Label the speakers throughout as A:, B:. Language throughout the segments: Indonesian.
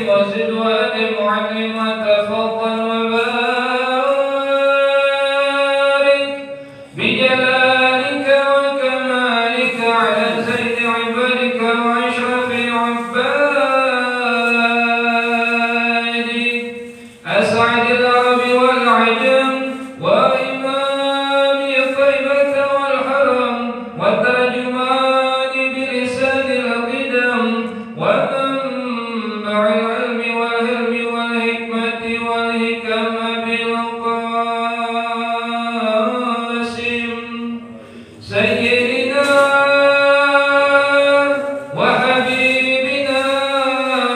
A: وزد وأدم علم وتفضل وبارك بجلالك وكمالك على زيد عبادك وأشرف عبادك أسعد العرب والعجم وإمام طيبة والحرم والترجمان بلسان القدم ومنبع العلم والهلم والحكمة والحكم بالقاسم سيدنا وحبيبنا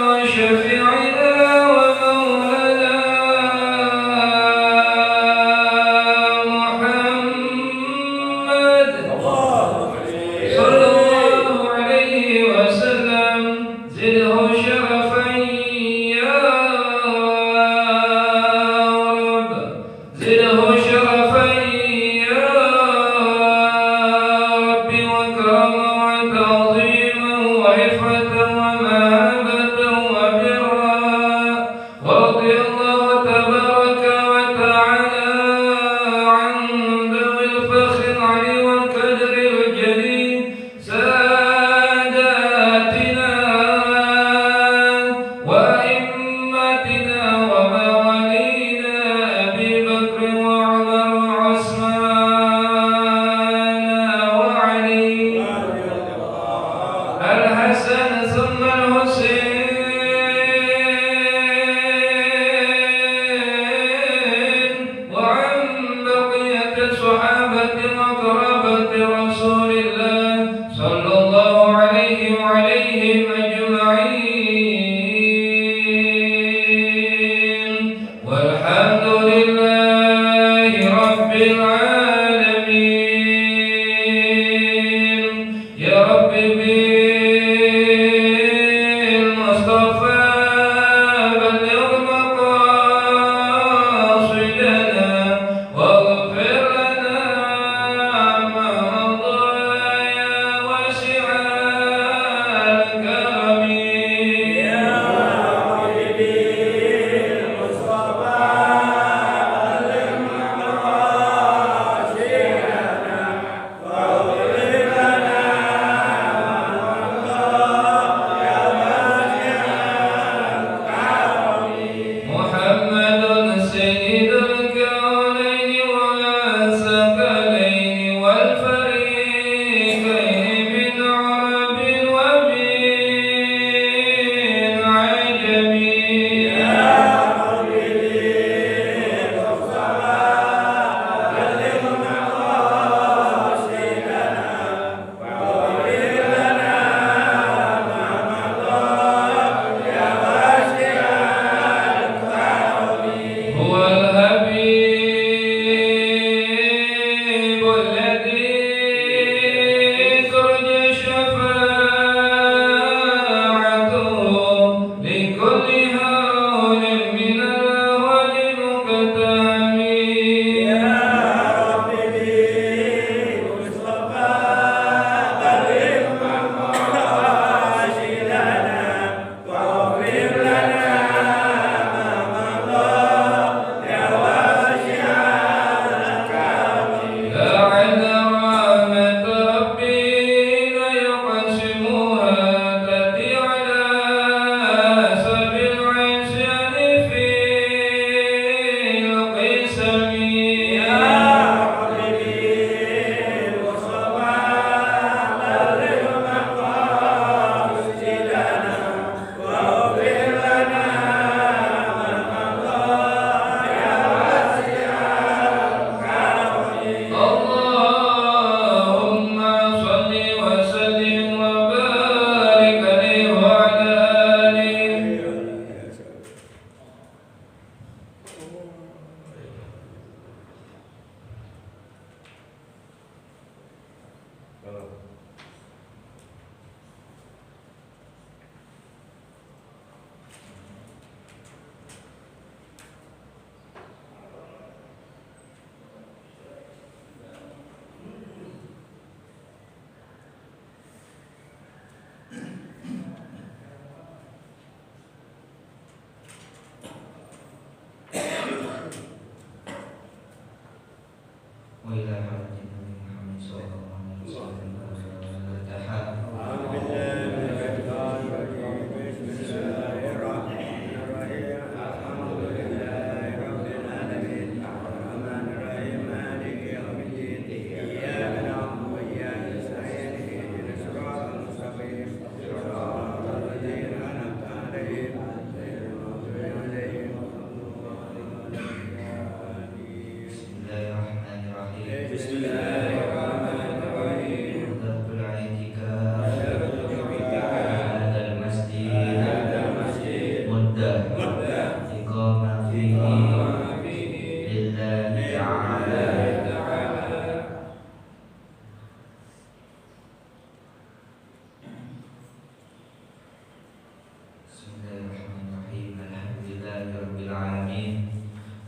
A: وشفيعنا ومولانا محمد صلى الله عليه وسلم زده شرفا يا رب زده شرفا يا رب وكرما وتعظيما وعفة ومهابة وبرا ورضي الله تبارك وتعالى عن ذوي الفخر العلي والقدر الجليل ساداتنا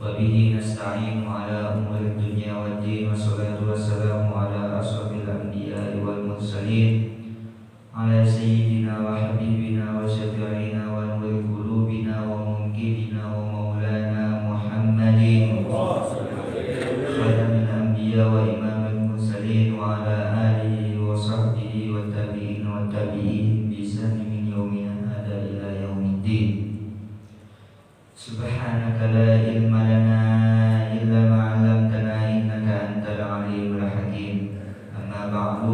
B: وبه نستعين على أمور الدنيا والدين والصلاة والسلام على أشرف الأنبياء والمرسلين على سيدنا وحبيبنا وشفيعنا ونور قلوبنا ومنقذنا ومولانا محمد خاتم الأنبياء وإمام المرسلين وعلى آله وصحبه والتابعين والتابعين بإحسان من يومنا هذا إلى يوم الدين. سبحانك لا علم لنا إلا ما علمتنا إنك أنت العليم الحكيم. أما بعد,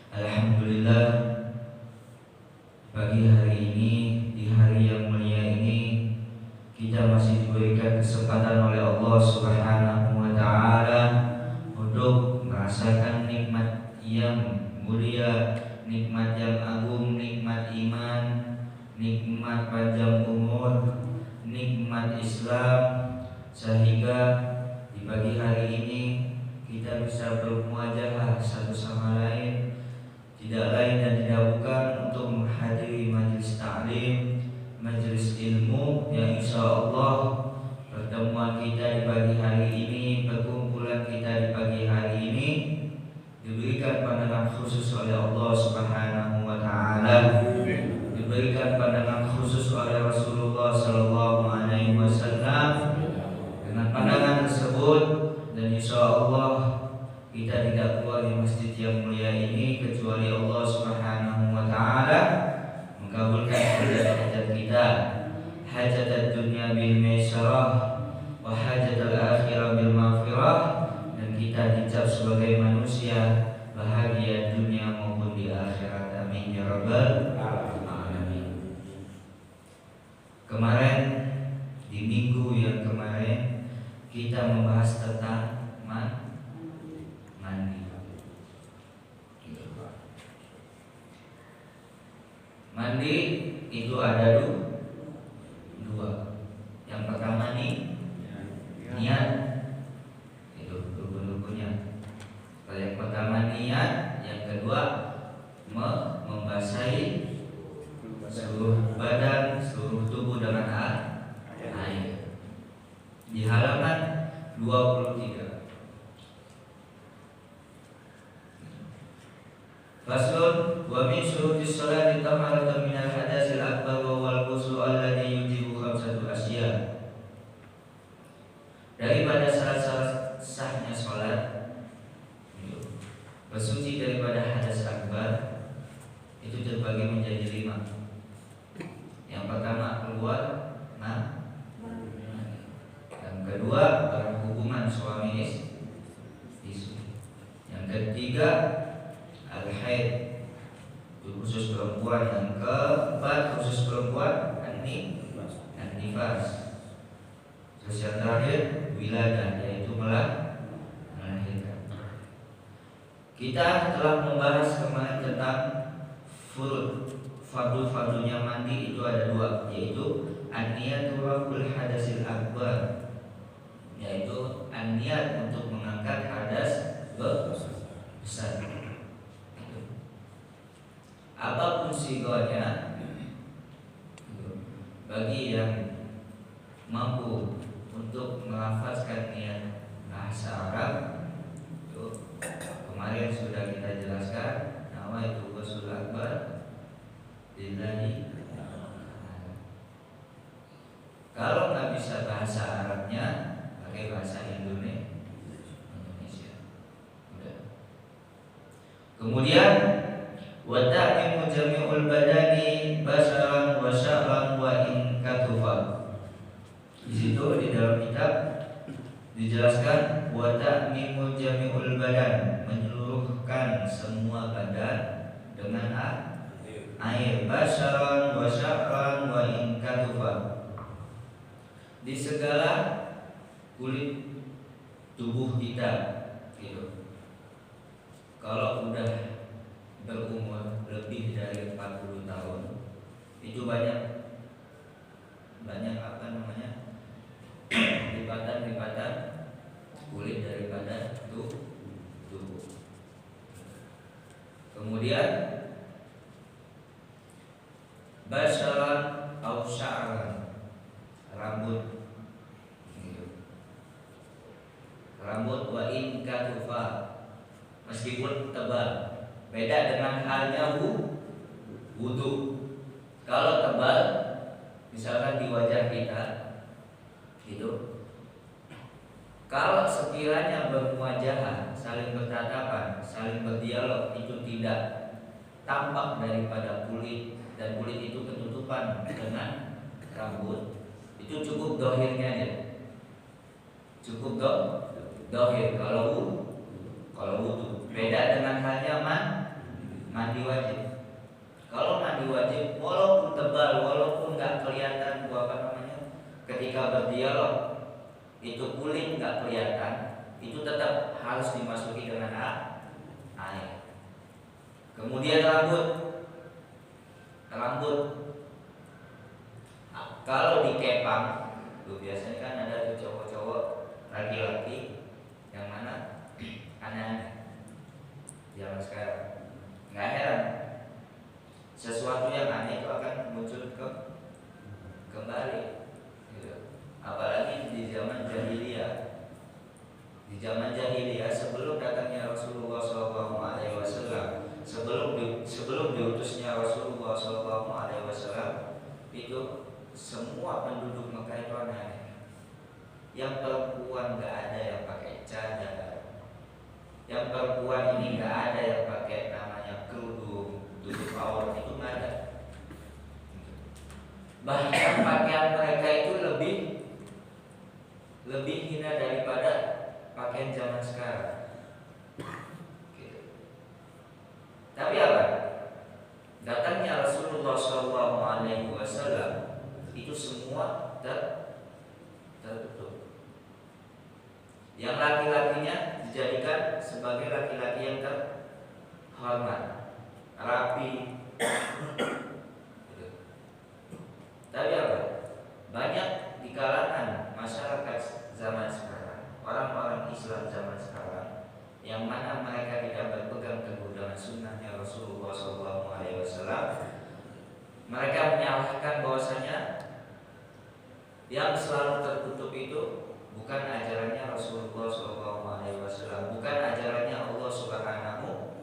B: alhamdulillah, pagi hari ini, di hari yang mulia ini, kita masih diberikan kesempatan oleh Allah Subhanahu wa Ta'ala untuk merasakan nikmat yang mulia, nikmat yang agung, nikmat iman, nikmat panjang umur, nikmat Islam, sehingga di pagi hari ini kita bisa bermuajahah satu sama lain, tidak lain dan tidak bukan untuk menghadiri majelis ta'lim, majelis ilmu yang insya Allah pertemuan kita di pagi hari ini, perkumpulan kita di pagi hari ini diberikan pandangan khusus oleh Allah Subhanahu wa Ta'ala, diberikan pandangan khusus oleh Rasulullah Sallallahu Alaihi Wasallam. Dengan pandangan tersebut, dan insya Allah kita tidak keluar di masjid yang mulia ini kecuali Allah Subhanahu wa Ta'ala mengabulkan hajat-hajat kita, hajat dunia bil maisarah wa hajat al-akhirah bil maghfirah, dan kita dicap sebagai manusia bahagia dunia maupun di akhirat. Amin ya rabbal alamin. Kemarin, di minggu yang kemarin, kita membahas tentang mandi. Mandi itu ada dua. Yang pertama nih niat, itu rukun-rukunnya. Yang pertama niat, yang kedua membasahi seluruh badan, seluruh tubuh dengan air. Di halaman 23. Faslun wa min syurutis sholati taharatu minal hadatsil akbar wal ghusl alladhi yujibu khamsatu asya. Daripada syarat-syarat sahnya sholat, bersuci daripada hadas akbar itu terbagi menjadi 5. Yang pertama keluar yang kedua berhubungan suami istri, yang ketiga al-haid, itu khusus perempuan, yang keempat khusus perempuan an-nifas, terus yang terakhir wiladah, yaitu melahirkan. Kita telah membahas kemarin tentang fardu-fardunya mandi, itu ada 2, yaitu an-niyatu raf'ul hadasil akbar, yaitu an-niyat untuk mengangkat hadas besar. Apapun sigonya, bagi yang mampu untuk melafazkan niat bahasa Arab, itu kemarin sudah kita jelaskan, nama itu ghusl akbar lillahi. Kalau nggak bisa bahasa Arabnya, pakai bahasa Indonesia. Kemudian wa ta'mimu jami'ul badani basaran wa sya'ran wa in katufa. Di situ di dalam kitab dijelaskan wa ta'mimu jami'ul badan, menyeluruhkan semua badan dengan air, basaran wa sya'ran wa in katufa, di segala kulit tubuh kita gitu. Kalau udah berumur lebih dari 40 tahun, itu banyak lipatan kulit daripada tubuh. Kemudian basyaran au sya'ran, rambut lembut wa in katufa, meskipun tebal. Beda dengan halnya wudu. Kalau tebal, misalkan di wajah kita, gitu. Kalau sekiranya bermuajahah, saling bertatapan, saling berdialog, itu tidak tampak daripada kulit, dan kulit itu ketutupan dengan rambut, itu cukup dohirnya aja. Cukup dohir kalau wudu. Beda dengan halnya mandi wajib. Kalau mandi wajib, walaupun tebal, walaupun nggak kelihatan ketika berdialog, itu kulit nggak kelihatan, itu tetap harus dimasuki dengan air. Kemudian rambut, kalau dikepang, tuh biasanya kan ada tuh cowok-cowok laki-laki yang mana aneh-aneh zaman sekarang. Nggak heran, sesuatu yang aneh itu akan muncul kembali, gitu. Apalagi di zaman jahiliyah. Di zaman jahiliyah sebelum datangnya Rasulullah SAW, sebelum diutusnya Rasulullah SAW, itu semua penduduk Mekah itu aneh. Yang perempuan nggak ada yang pakai cadar. Yang perempuan ini nggak ada yang pakai namanya kerudung, tutup aurat, itu nggak ada. Bahkan pakaian mereka itu lebih hina daripada pakaian zaman sekarang. Gitu. Tapi apa? Datangnya Rasulullah SAW itu semua tertutup. Yang laki-lakinya dijadikan sebagai laki-laki yang terhormat, rapi. Gitu. Tapi apa? Banyak di kalangan masyarakat zaman sekarang, orang-orang Islam zaman sekarang, yang mana mereka tidak berpegang teguh dengan sunnahnya Rasulullah SAW, mereka menyalahkan bahwasanya yang selalu tertutup itu bukan ajarannya Rasulullah SAW, bukan ajarannya Allah Subhanahu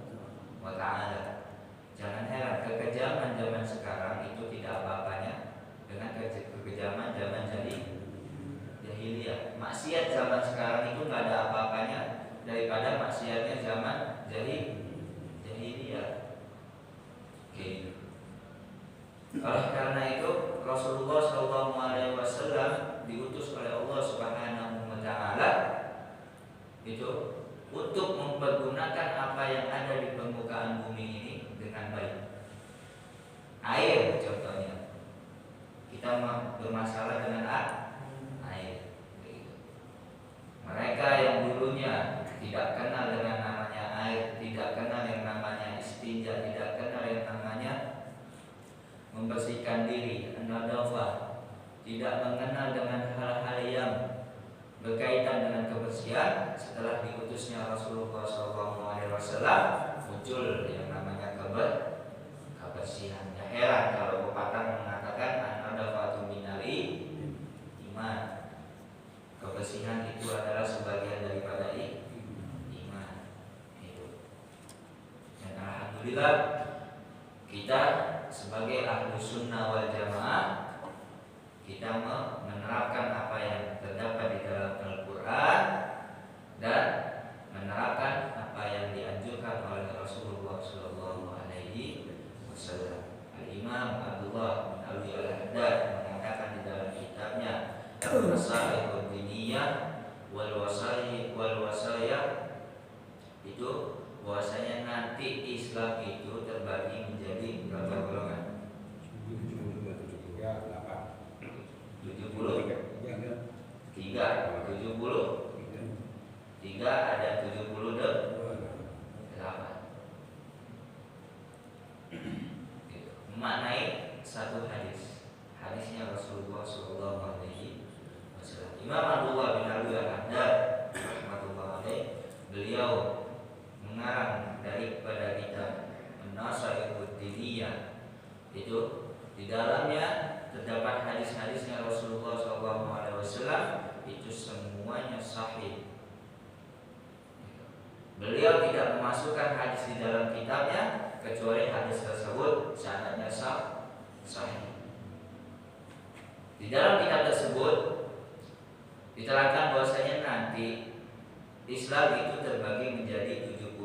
B: wa Ta'ala. Jangan heran, kekejaman zaman sekarang itu tidak apa-apanya dengan kekejaman zaman jahiliyah. Maksiat zaman sekarang itu nggak ada apa-apanya daripada maksiatnya zaman jahiliyah. Oke. Oleh karena itu Rasulullah SAW diutus oleh Allah Subhanahu wa Ta'ala itu untuk mempergunakan apa yang ada di permukaan bumi ini dengan baik. Air contohnya, kita bermasalah dengan air. Mereka yang dulunya tidak kenal dengan namanya air, tidak kenal yang namanya istinja, tidak kenal yang namanya membersihkan diri, an-nadafah, tidak mengenal dengan hal-hal yang berkaitan dengan kebersihan. Setelah diutusnya Rasulullah SAW, muncul yang namanya kebersihan. Ya heran kalau pepatah mengatakan an-nadafatu minari iman. Kebersihan itu adalah sebagian daripada iman. Itu. Dan alhamdulillah kita sebagai ahlu sunnah wal jamaah, kita menerapkan apa yang terdapat di dalam Al-Quran dan menerapkan apa yang dianjurkan oleh Rasulullah SAW. Al-Imam Abdullah bin Abi Al-Haddad mengatakan di dalam kitabnya Al-Masailud Diniyah wal Wasaya itu bahwasanya nanti Islam itu terbagi menjadi berapa golongan? 73 ada 78. Memaknai satu hadisnya Rasulullah SAW. Imam Abdullah bin Abi Al-Haddad rahmatullah alaih, beliau mengarang daripada kitab An-Nasaihud Diniyah, itu di dalamnya terdapat hadis-hadisnya Rasulullah SAW, itu semuanya sahih. Beliau tidak memasukkan hadis di dalam kitabnya kecuali hadis tersebut sanadnya sahih. Di dalam kitab tersebut diterangkan bahwasanya nanti Islam itu terbagi menjadi 73.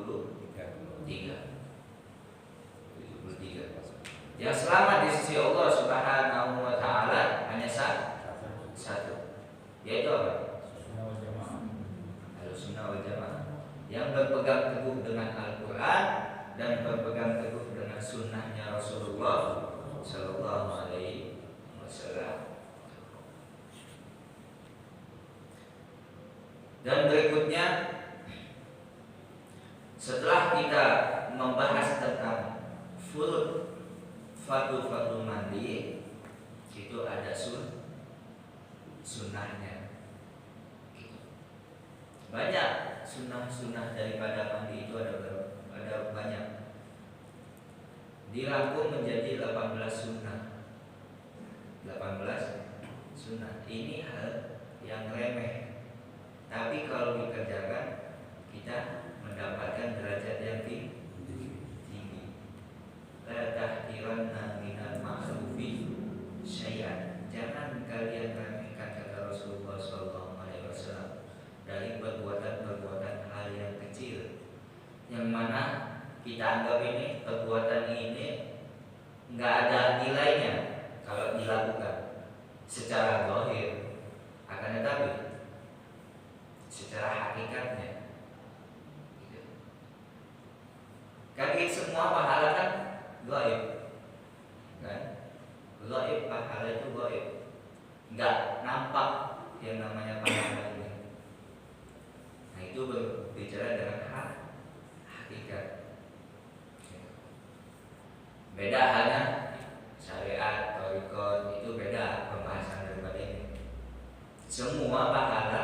B: Yang selamat di sisi Allah Subhanahu wa taala hanya satu. Yaitu apa? Ahlussunnah wal Jamaah. Yang berpegang teguh dengan Al-Qur'an dan berpegang teguh dengan sunnahnya Rasulullah sallallahu alaihi wasallam. Dan berikutnya, setelah kita membahas tentang fardu mandi, itu ada sunnahnya. Banyak sunnah daripada mandi itu ada banyak. Dirangkum menjadi 18 sunnah. 18 sunnah. Ini hal yang remeh. Tapi kalau dikerjakan, kita mendapatkan derajat yang tinggi. La tahqiranna minal ma'rufi syai'an. Jangan kalian remehkan, kata Rasulullah SAW, dari perbuatan-perbuatan hal yang kecil, yang mana kita anggap ini perbuatan ini nggak ada nilainya kalau dilakukan secara zahir, akan tetapi secara hakikatnya kan semua pahala kan gaib, kan? Gaib, pahala itu gaib, nggak nampak yang namanya pahala ini. Nah, itu berbicara dengan hakikat. Beda halnya syariat, thariqat, itu beda pembahasan daripada ini. Semua pahala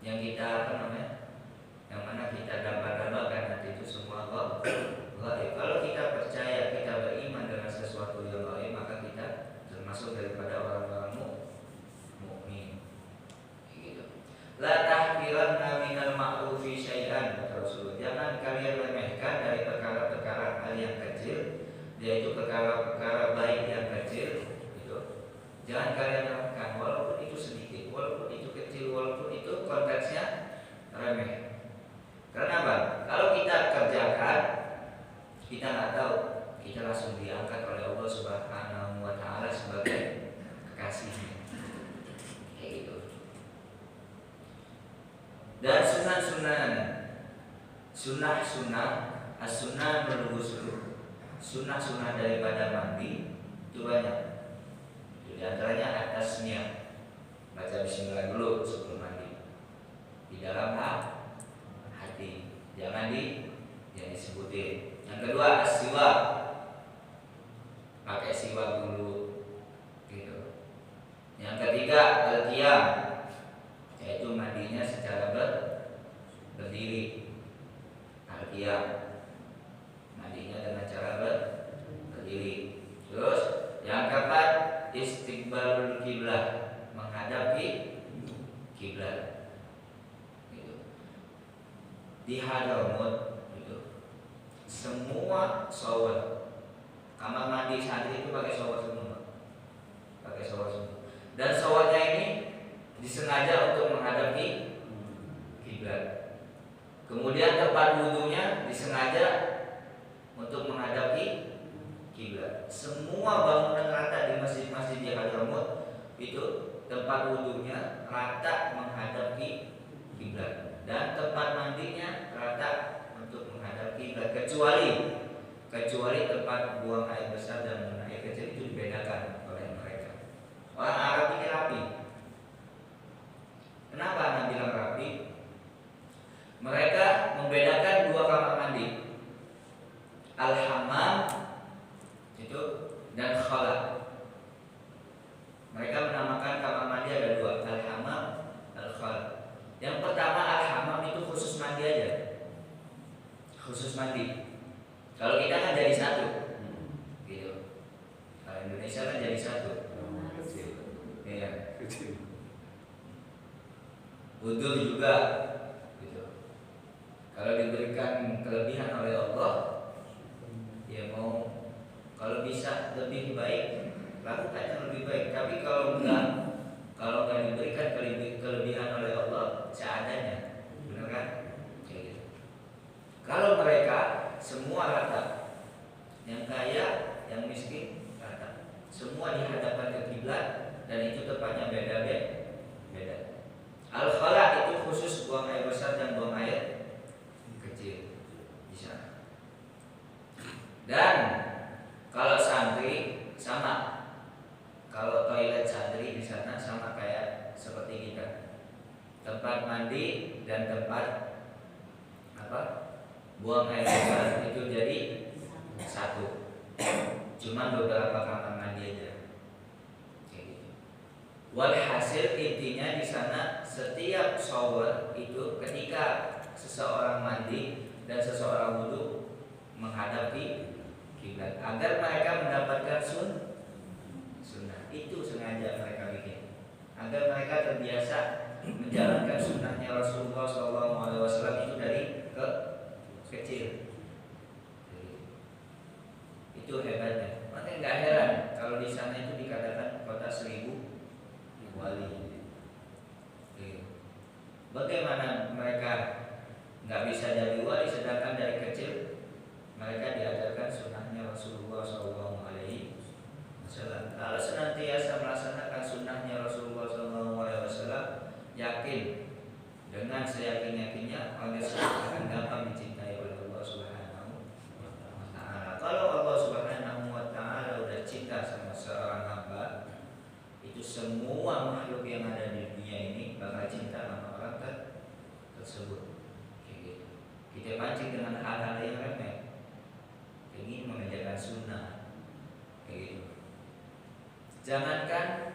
B: yang kita yang mana kita dambakan nanti itu semua gaib. Kalau kita percaya, kita beriman dengan sesuatu yang gaib, maka kita termasuk daripada orang-orang mukmin. Gitu. La tahqiranna minal ma'rufi syai'an, kata Rasulullah. Jangan kalian remehkan dari perkara-perkara hal yang kecil, yaitu perkara-perkara baik yang kecil. Gitu. Jangan kalian remehkan, walaupun itu sedikit, walaupun itu kecil, walaupun itu konteksnya remeh. Karena apa? Kalau kita kerjakan, kita nggak tahu, kita langsung diangkat oleh Allah Subhanahu wa taala sebagai kekasihnya. Kayak gitu. Dan sunnah as-sunnah berghusl, sunnah daripada mandi itu banyak. Di antaranya atasnya baca bismillah dulu sebelum mandi di dalam hati, jangan yang disebutin. Yang kedua as-siwak, pakai siwak dulu, gitu. Yang ketiga al-qiyam, yaitu mandinya secara berdiri. Al-qiyam, mandinya dengan cara berdiri. Terus yang keempat istiqbalul kiblah, menghadap kiblat. Gitu. Di Hadramut itu semua shower, kamar mandi santri itu pakai shower semua, dan showernya ini disengaja untuk menghadap kiblat. Kemudian tempat wudhunya disengaja untuk menghadap kiblat. Semua bangunan rata di masjid-masjid di Hadramut itu tempat wudhunya rata menghadap kiblat, dan tempat mandinya rata untuk menghadap kiblat, kecuali tempat buang air besar dan buang air kecil itu dibedakan oleh mereka. Orang Arab ini rapi. Kenapa Anda bilang rapi? Mereka membedakan dua kamar mandi, al-hammam itu dan khala. Mereka menamakan kamar mandi ada dua, al-hammam, al-khala. Yang pertama al-hammam itu khusus mandi aja, khusus mandi. Kalau kita kan jadi satu, gitu. Kalau Indonesia kan jadi satu, iya. Wudhu juga, gitu. Kalau diberikan kelebihan oleh Allah, ya mau kalau bisa lebih baik, lakukan yang lebih baik. Tapi kalau nggak diberikan kelebihan oleh Allah, seadanya, benar kan? Kayak gitu. Kalau mereka semua rata, yang kaya, yang miskin rata, semua dihadapkan ke kiblat dan itu tempatnya beda. Al-khala itu khusus buang air besar dan buang air kecil di sana. Dan kalau santri sama, kalau toilet santri di sana sama kayak seperti kita, tempat mandi dan tempat buang air besar itu jadi satu, cuma beberapa kamar mandi aja. Walhasil intinya di sana setiap shower itu ketika seseorang mandi dan seseorang wudhu menghadapi kiblat agar mereka mendapatkan sunnah. Itu sengaja mereka bikin agar mereka terbiasa menjalankan sunnahnya Rasulullah SAW itu dari kecil. Itu hebatnya. Makanya nggak heran kalau di sana itu dikatakan kota 1000 wali. Bagaimana mereka nggak bisa jadi wali sedangkan dari kecil mereka diajarkan sunnahnya Rasulullah SAW. Kalau senantiasa melaksanakan sunnahnya Rasulullah SAW, yakin dengan seyakin-yakinnya manusia akan gampang dicintai oleh Allah Subhanahu wa Ta'ala. Kalau Allah Subhanahu wa Ta'ala udah cinta sama seorang hamba, itu semua makhluk yang ada di dunia ini bakal cinta sama orang tersebut. Kayak gitu. Kita pancing dengan hal-hal yang remeh, ingin mengerjakan sunnah, kayak gitu. Jangankan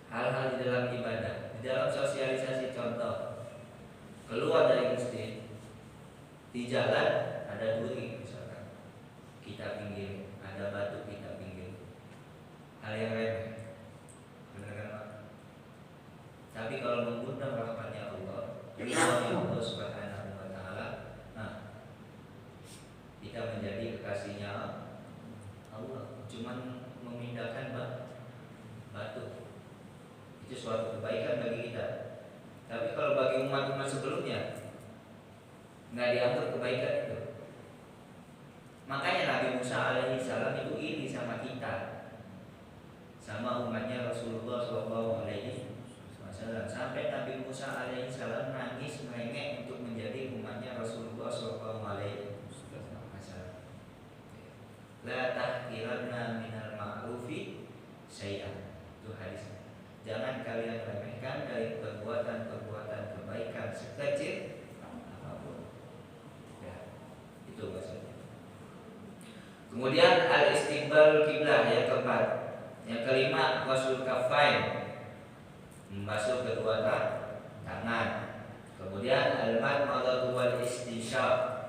B: hal-hal di dalam ibadah, di dalam sosialisasi, contoh keluar dari masjid, di jalan ada duri misalkan, kita pinggir, ada batu kita pinggir, hal yang remeh, benar kan Pak? Tapi kalau mengundang rahmatnya Allah, ridhonya Allah Subhanahu wa Ta'ala, kita menjadi kekasihnya Allah. Cuman memindahkan batu itu suatu kebaikan bagi kita. Tapi kalau bagi umat-umat sebelumnya nggak dianggap kebaikan itu. Makanya Nabi Musa alaihi salam itu iri sama kita, sama umatnya Rasulullah SAW. Sampai Nabi Musa alaihi salam nangis merengek untuk menjadi umatnya Rasulullah SAW. La tahqiranna minal ma'rufi syai'an. Itu hadisnya. Jangan kalian remehkan dari perbuatan-perbuatan kebaikan sekecil apapun. Ya, itu maksudnya. Kemudian al-istiqbal kiblah yang keempat. Yang kelima wasul kafain, membasuh kedua tangan. Kemudian al-madmadatu wal istinsyaq.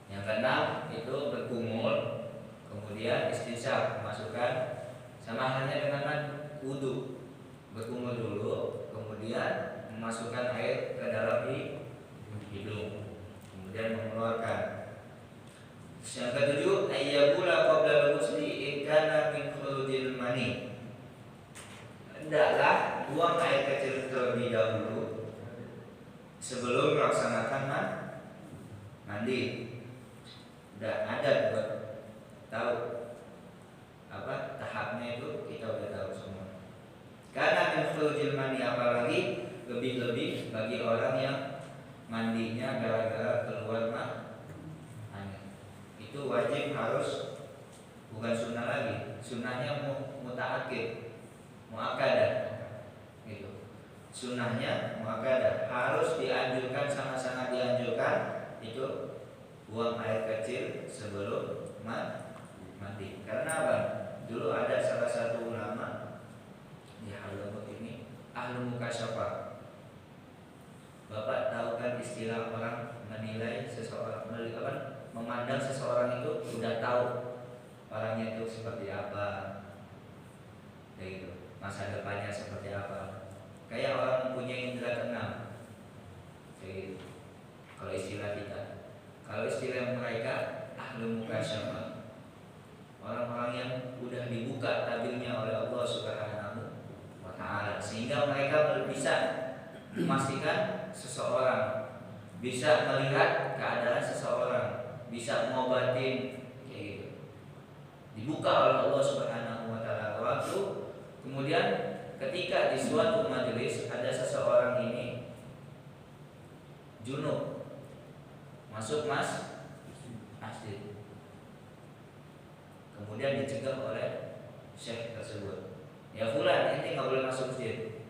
B: Yang keenam itu berkumur, kemudian istinsyaq, masukkan sama halnya dengan wudu. Berkumur dulu, kemudian memasukkan air ke dalam hidung, kemudian mengeluarkan. Yang ketujuh, ayyabula qabla al-ghusli in kana min khurujil mani. Hendaklah buang air kecil terlebih dahulu sebelum melaksanakan mandi. Udah ada buat tahu tahapnya itu, kita udah tahu semua. Karena min khurujil mani, apalagi lebih-lebih bagi orang yang mandinya gara-gara keluar mani, itu wajib harus, bukan sunnah lagi, sunnahnya mutaakkid, muakkadah gitu. Sunnahnya muakkadah, harus dianjurkan, sangat-sangat dianjurkan itu buang air kecil sebelum mandi. Karena apa? Dulu ada salah satu ulama di Hadramaut ini, ahlu mukasyafah. Bapak tahu kan istilah orang menilai seseorang, memandang seseorang itu udah tahu orangnya itu seperti apa, kayak gitu, masa depannya seperti apa. Kayak orang mempunyai indera keenam, gitu. Kalau istilah kita, kalau istilah mereka ahlu mukasyafah, orang-orang yang udah dibuka tabirnya oleh Allah Subhanahu wa Ta'ala, sehingga mereka bisa memastikan seseorang, bisa melihat keadaan seseorang, bisa ngobatin kayak gitu. Dibuka oleh Allah Subhanahu wa Ta'ala. Waktu kemudian ketika di suatu majelis ada seseorang ini junub masuk masjid, kemudian dicegah oleh syekh tersebut, ya fulan, ente nggak boleh masuk masjid.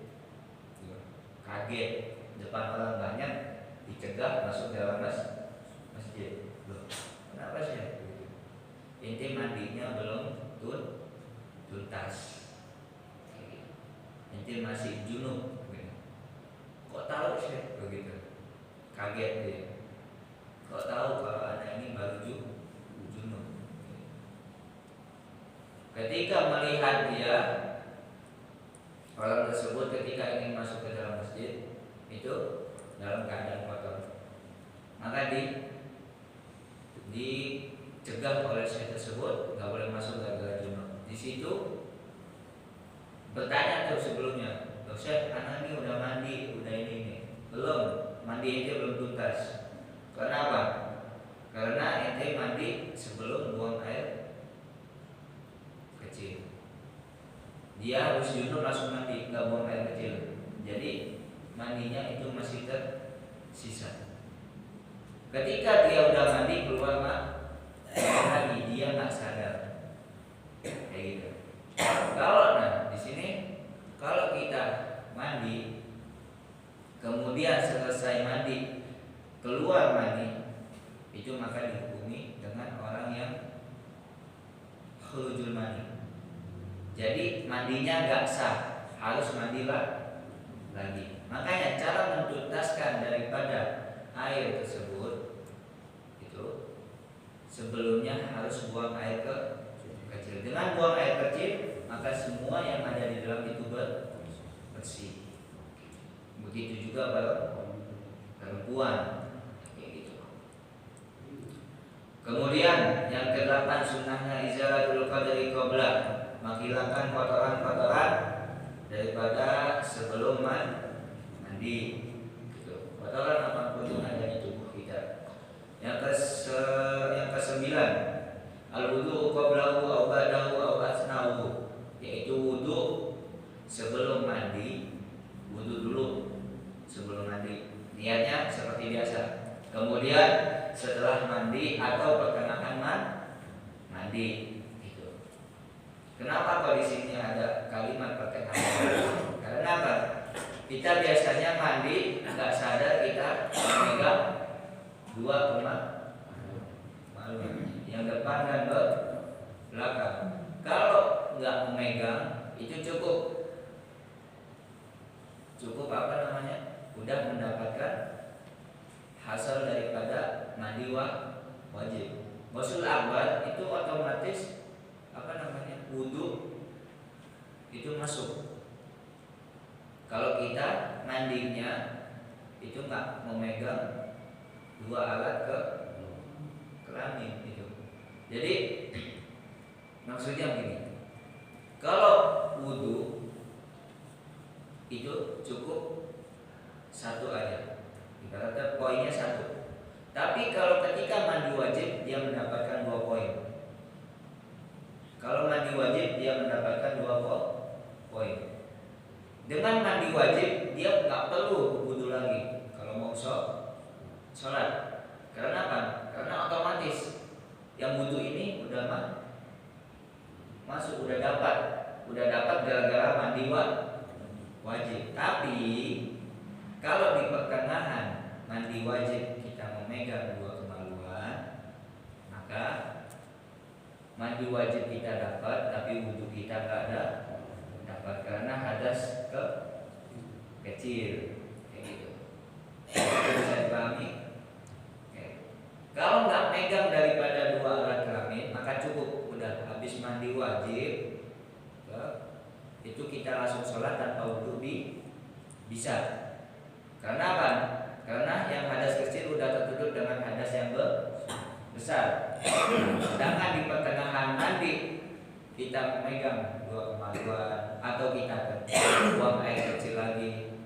B: Kaget, depan orang banyak dicegah masuk dalam masjid. Loh, kenapa sih? Ente mandinya belum tuntas, ente masih junub. Kok tahu sih begitu? Kaget dia. Kok tahu kalau anak ini baru junub? Ketika melihat dia, orang tersebut ketika ingin masuk ke dalam masjid itu dalam keadaan kotor, maka dicegah oleh syekh tersebut, nggak boleh masuk gara-gara junub. Di situ bertanya tuh sebelumnya, loh syekh, anak ini udah mandi, udah ini belum, mandi ente belum tuntas. Kenapa? Karena ente mandi sebelum buang air kecil. Dia harus junub langsung mandi, nggak buang air kecil. Jadi mandinya itu masih tersisa. Ketika dia udah mandi keluar lagi, dia nggak sadar, kayak gitu. Kalau di sini kalau kita mandi, kemudian selesai mandi keluar mandi, itu maka dihukumi dengan orang yang khurujul mani. Jadi mandinya nggak sah, harus mandi lagi. Makanya cara mentuntaskan daripada air tersebut itu sebelumnya harus buang air kecil. Dengan buang air kecil, maka semua yang ada di dalam itu bersih. Begitu juga perempuan. Kemudian yang ke-8 sunnahnya izalatul qadri qabla, menghilangkan kotoran-kotoran daripada sebelum mandi. Gitu. Kotoran apapun yang ada di tubuh kita. Yang ke-9 al-wudu qablahu aw ba'dahu aw asnahu, yaitu wudu sebelum mandi, wudu dulu sebelum mandi. Niatnya seperti biasa. Kemudian setelah mandi atau pertengahan mandi itu. Kenapa kok di sini ada kalimat pertengahan? Karena apa? Kita biasanya mandi nggak sadar kita memegang dua malu, yang depan dan belakang. Kalau nggak memegang itu cukup apa namanya? Udah mendapatkan hasil daripada mandi wajib. Ghusl akbar itu otomatis apa namanya? Wudu itu masuk. Kalau kita mandinya itu nggak memegang dua alat kelamin itu. Jadi maksudnya begini, kalau wudu itu cukup satu aja. Ibaratnya poinnya satu. Tapi kalau ketika mandi wajib dia mendapatkan 2 poin. Kalau mandi wajib dia mendapatkan 2 poin. Dengan mandi wajib dia nggak perlu wudu lagi kalau mau sholat. Karena apa? Karena otomatis yang wudu ini udah masuk, udah dapat gara-gara mandi wajib. Tapi kalau di pertengahan mandi wajib kita memegang 2 kemaluan, maka mandi wajib kita dapat, tapi wudu kita nggak dapat karena hadas kecil, kayak gitu. Bisa dipahami? Kalau nggak megang daripada 2 alat kelamin, maka cukup, udah habis mandi wajib, itu kita langsung sholat tanpa wudu bisa. Karena apa? Karena yang hadas kecil udah tertutup dengan hadas yang besar. Sedangkan di pertengahan nanti kita memegang dua kemaluan atau kita buang air kecil lagi,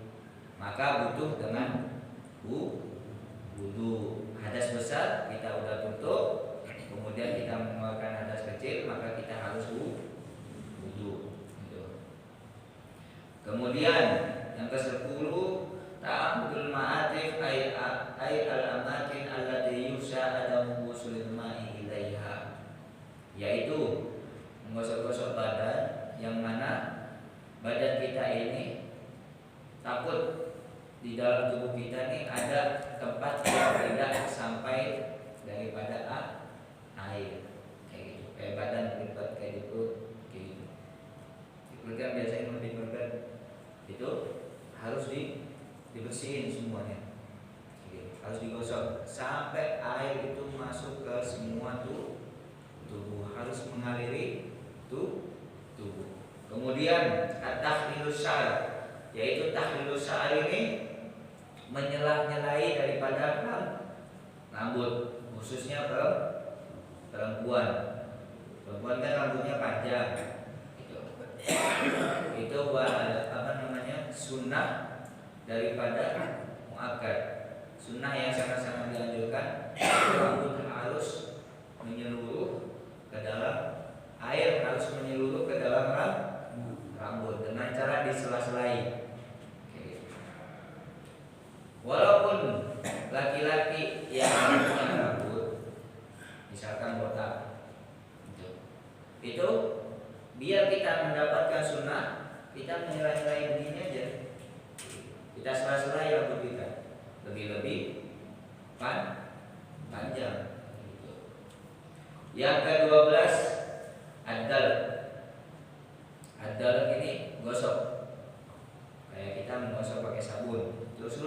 B: maka butuh dengan wudu. Hadas besar kita udah tutup, kemudian kita mengeluarkan hadas kecil, maka kita harus wudu. Gitu. Kemudian yang ke-10, ta'ammudul ma'atif ay al-amakin allati yusha adamu wusulil ma'i ilaiha, yaitu menggosok-gosok badan yang mana badan kita ini takut di dalam tubuh kita ini ada tempat yang tidak sampai daripada air, kayak gitu. Kayak badan berlipat kayak gitu, kayak gitu. Di perut kan biasanya lebih berat, itu harus dibersihin semuanya, gitu. Harus digosok sampai air itu masuk ke semua tubuh, harus mengaliri tubuh. Kemudian at-tahlilus syar', yaitu tahlilus syar' ini menyelah-nyelahi daripada rambut, khususnya perempuan. Perempuan kan rambutnya panjang, gitu. Itu sunnah daripada muakkad, sunnah yang sangat-sangat dianjurkan. Rambut harus menyeluruh ke dalam air, harus menyeluruh ke dalam rambut dengan cara disela-selai. Walaupun laki-laki yang punya rambut, misalkan botak, itu biar kita mendapatkan sunnah, kita menyelah-selai begini aja. Kita sela-selai rambut kita, lebih-lebih panjang. Yang ke-12, adal. Adal ini gosok, kayak kita menggosok pakai sabun. Terus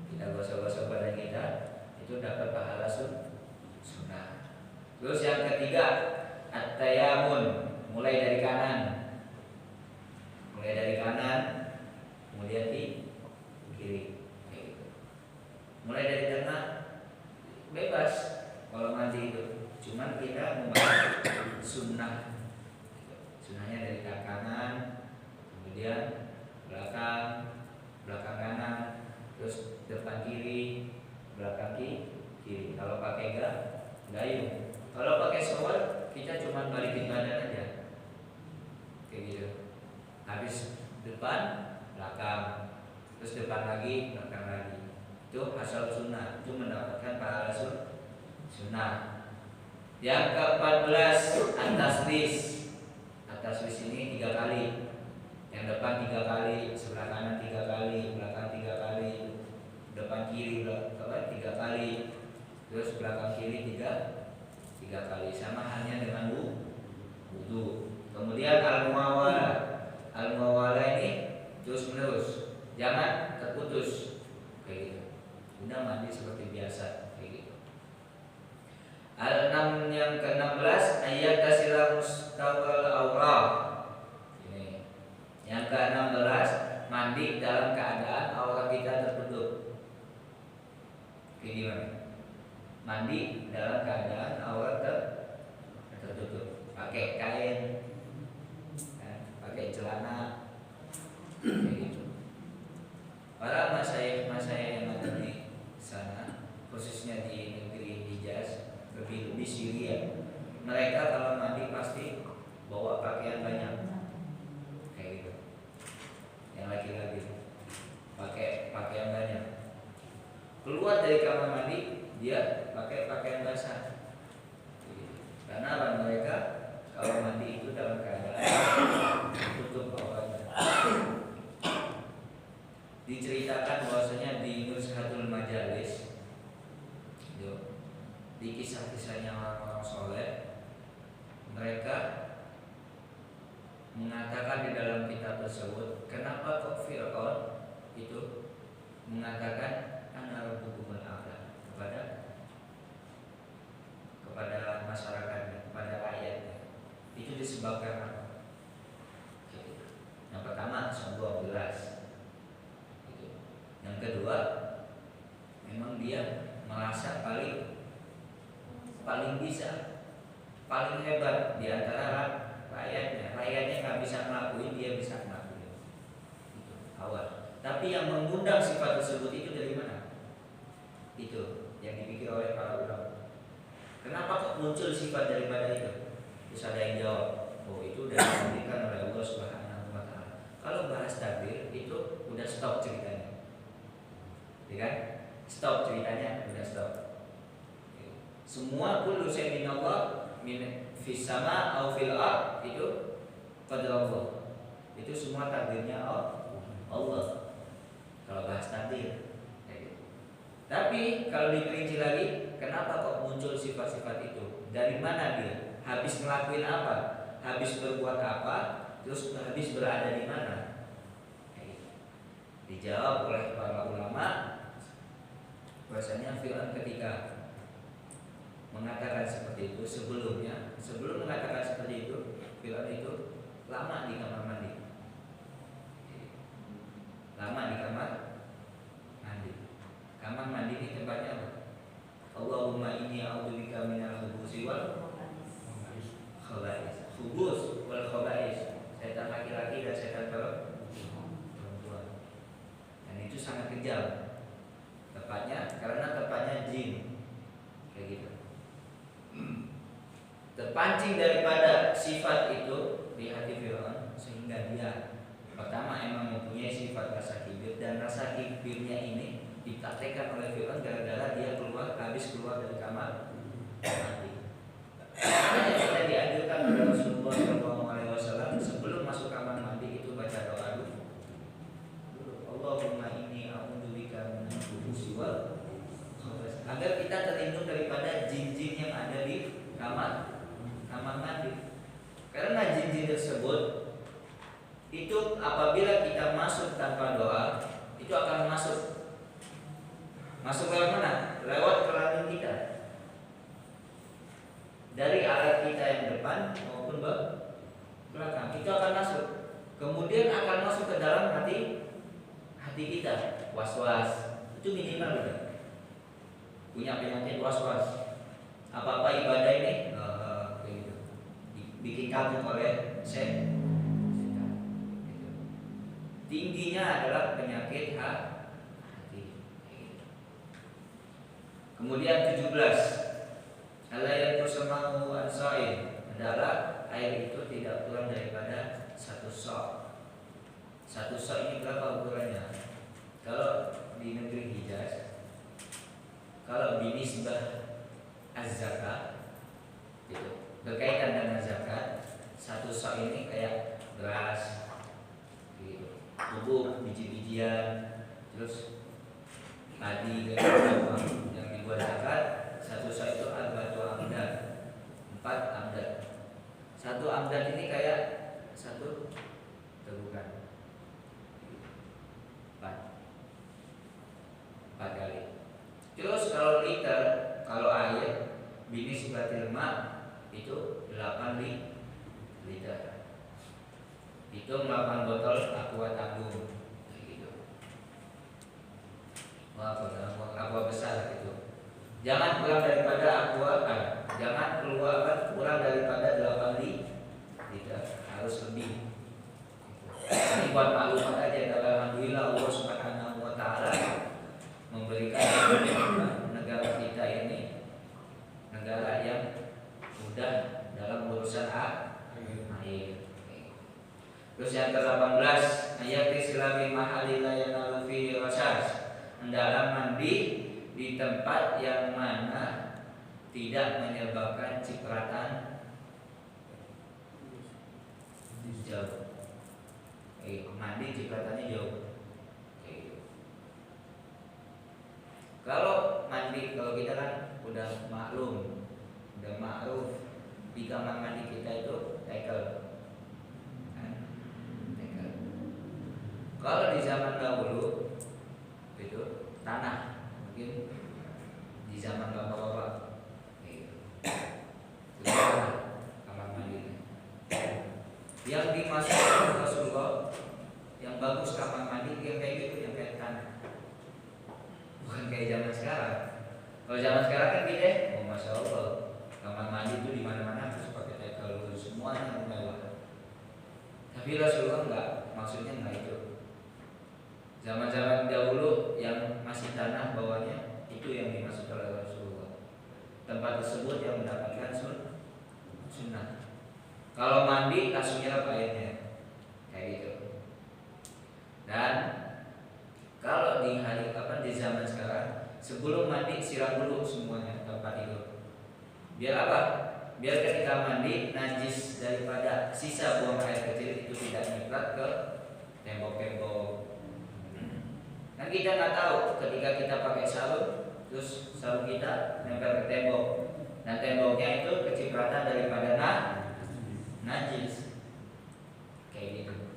B: kita gosok-gosok badan kita, itu dapat pahala sunnah. Terus yang ketiga, at-tayamun, mulai dari kanan, kemudian di kiri. Mulai dari tengah bebas kalau mandi itu, cuman kita membahas sunnah. Sunnahnya dari kanan, kemudian belakang kanan, terus depan kiri, belakang kiri. Kalau pakai gayung, kalau pakai shower kita cuma balikin badan aja, kayak gitu. Habis depan, belakang, terus depan lagi, belakang lagi. Itu asal sunnah, itu mendapatkan pahala sunnah. Yang ke-14, at-taslis. At-taslis ini 3 kali. Yang depan 3 kali, sebelah kanan 3 kali, belakang 3 kali, depan kiri 3 kali, terus belakang kiri 3 kali. Sama halnya dengan wudu. Kemudian al-muawalah ini terus menerus, jangan terputus, kayak gitu. Udah mandi seperti biasa, kayak gitu. Yang ke-16, ayat tasila mustaqbal aurah. Ini. Yang ke-16, mandi dalam keadaan aurat kita tertutup. Kayak gimana? Mandi dalam keadaan aurat tertutup. Pakai kain, pakai celana, kayak gitu. Para masyayikh yang ada di sana, khususnya di negeri Hijaz, lebih Syria, mereka kalau mandi pasti bawa pakaian banyak, kayak gitu. Yang laki-laki pakai pakaian banyak. Keluar dari kamar mandi dia pakai pakaian basah, karena mereka kalau mandi itu dalam keadaan tutup auratnya. Diceritakan bahwasanya di Nuzhatul Majalis, di kisah-kisahnya orang-orang soleh, mereka mengatakan di dalam kitab tersebut, kenapa kok Fir'aun itu mengatakan ana rabbukumul a'la kepada masyarakatnya, kepada rakyatnya. Itu disebabkan apa? Yang pertama, sombong jelas. bisa, paling hebat di antara rakyatnya. Rakyatnya nggak bisa ngelakuin, dia bisa ngelakuin. Itu awal. Tapi yang mengundang sifat tersebut itu dari mana? Itu yang dipikir oleh para ulama. Kenapa kok muncul sifat daripada itu? Terus ada yang jawab, oh itu udah diberikan oleh Allah Subhanahu wa Ta'ala. Kalau bahas takdir itu udah stop ceritanya, ya kan? Stop ceritanya, udah stop. Semua kullu syai'in minallah min fis sama au fil ard itu qadar Allah. Itu semua takdirnya Allah. Kalau bahas takdir kayak gitu. Tapi kalau diperinci lagi, kenapa kok muncul sifat-sifat itu? Dari mana dia? Habis ngelakuin apa? Habis berbuat apa? Terus habis berada di mana? Kayak gitu. Dijawab oleh para ulama bahwasanya Fir'aun ketika mengatakan seperti itu, sebelum mengatakan seperti itu, Fir'aun itu lama di kamar mandi. Lama di kamar mandi. Kamar mandi ini tempatnya apa? Allahumma inni a'udzubika minal khubuthi wal khaba'is. Khubus wal khaba'is. Setan laki-laki dan setan perempuan. Dan itu sangat kejam. Karena tepatnya jin. Kayak gitu. Terpancing daripada sifat itu di hati Fir'aun sehingga dia pertama emang mempunyai sifat rasa kibir, dan rasa kibirnya ini dipraktekkan oleh Fir'aun gara-gara dia habis keluar dari kamar mandi. Makanya kita dianjurkan oleh Rasulullah SAW sebelum masuk kamar mandi itu baca doa dulu. Allahumma inni a'udzubika minal khubuthi wal khaba'is, agar kita terlindung daripada jin-jin yang ada di kamar mandi. Karena jin-jin tersebut itu apabila kita masuk tanpa doa, itu akan masuk lewat mana? Lewat kelamin kita, dari alat kita yang depan maupun belakang, itu akan masuk. Kemudian akan masuk ke dalam hati kita, was-was. Itu minimal udah punya penyakit was-was. Apa-apa ibadah ini kayak gitu, bikin kagum oleh setan. Tingginya adalah penyakit hati. Kemudian 17, Allah yang bersamahu ansa'in adalah air itu tidak kurang daripada satu sok. Satu sok ini berapa ukurannya? Kalau di negeri Hijaz, kalau binisbah az-zakat gitu, berkaitan dengan zakat, satu sok ini kayak beras gitu, bubuk, biji-bijian, terus padi yang dibuat zakat. Satu sok itu arba'atu amdad, 4 amdad. Satu amdad ini kayak satu tegukan 4 kali. Terus kalau liter, kalau air binisbatil ma itu 8 liter. Itu 8 botol aqua tabung gitu. Aqua besar gitu. Jangan kurang daripada kurang daripada 8 liter, harus lebih. Ini buat maklumat aja. Alhamdulillah Allah Subhanahu wa Ta'ala memberikan negara kita ini negara yang mudah dalam urusan air. Terus yang ke-18, ayat islami mahalil la yanalu fihi rasas, hendaklah mandi di tempat yang mana tidak menyebabkan cipratan jauh. Mandi cipratannya jauh. Kalau kita kan udah maklum, udah ma'ruf, di kamar mandi kita itu tekel. Kalau di zaman dahulu itu tanah, mungkin di zaman bapak-bapak itu kamar mandi. Yang dimasukkan Rasulullah yang bagus kamar mandi yang kayak gitu, yang kayak tanah. Bukan kayak zaman sekarang. Kalau zaman sekarang kan kita, oh masya Allah, kamar Tapi Rasulullah enggak, maksudnya enggak itu. Zaman-zaman dahulu yang masih tanah bawahnya itu yang dimaksud oleh Rasulullah. Tempat tersebut yang mendapatkan sunnah. Kalau mandi langsung nyerap airnya, kayak gitu. Dan kalau di di zaman sekarang, sebelum mandi siram dulu semuanya tempat itu. Biar apa? Biar ketika mandi najis daripada sisa buang air kecil itu tidak nyiprat ke tembok-tembok. Kan kita nggak tahu ketika kita pakai sarung, terus sarung kita nempel ke tembok dan temboknya itu kecipratan daripada najis, kayak gitu.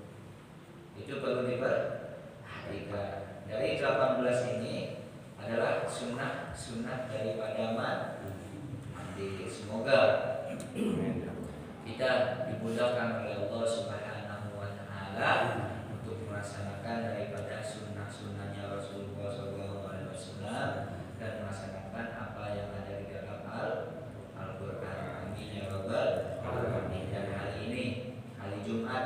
B: Itu perlu diperhatikan. Dari 18 ini adalah sunnah daripada mandi. Semoga kita dimudahkan oleh Allah Subhanahu wa taala untuk melaksanakan daripada sunnahnya Rasulullah SAW dan melaksanakan apa yang ada di dalam Al-Qur'an. Amin ya rabbal alamin. Dan hari ini hari Jumat,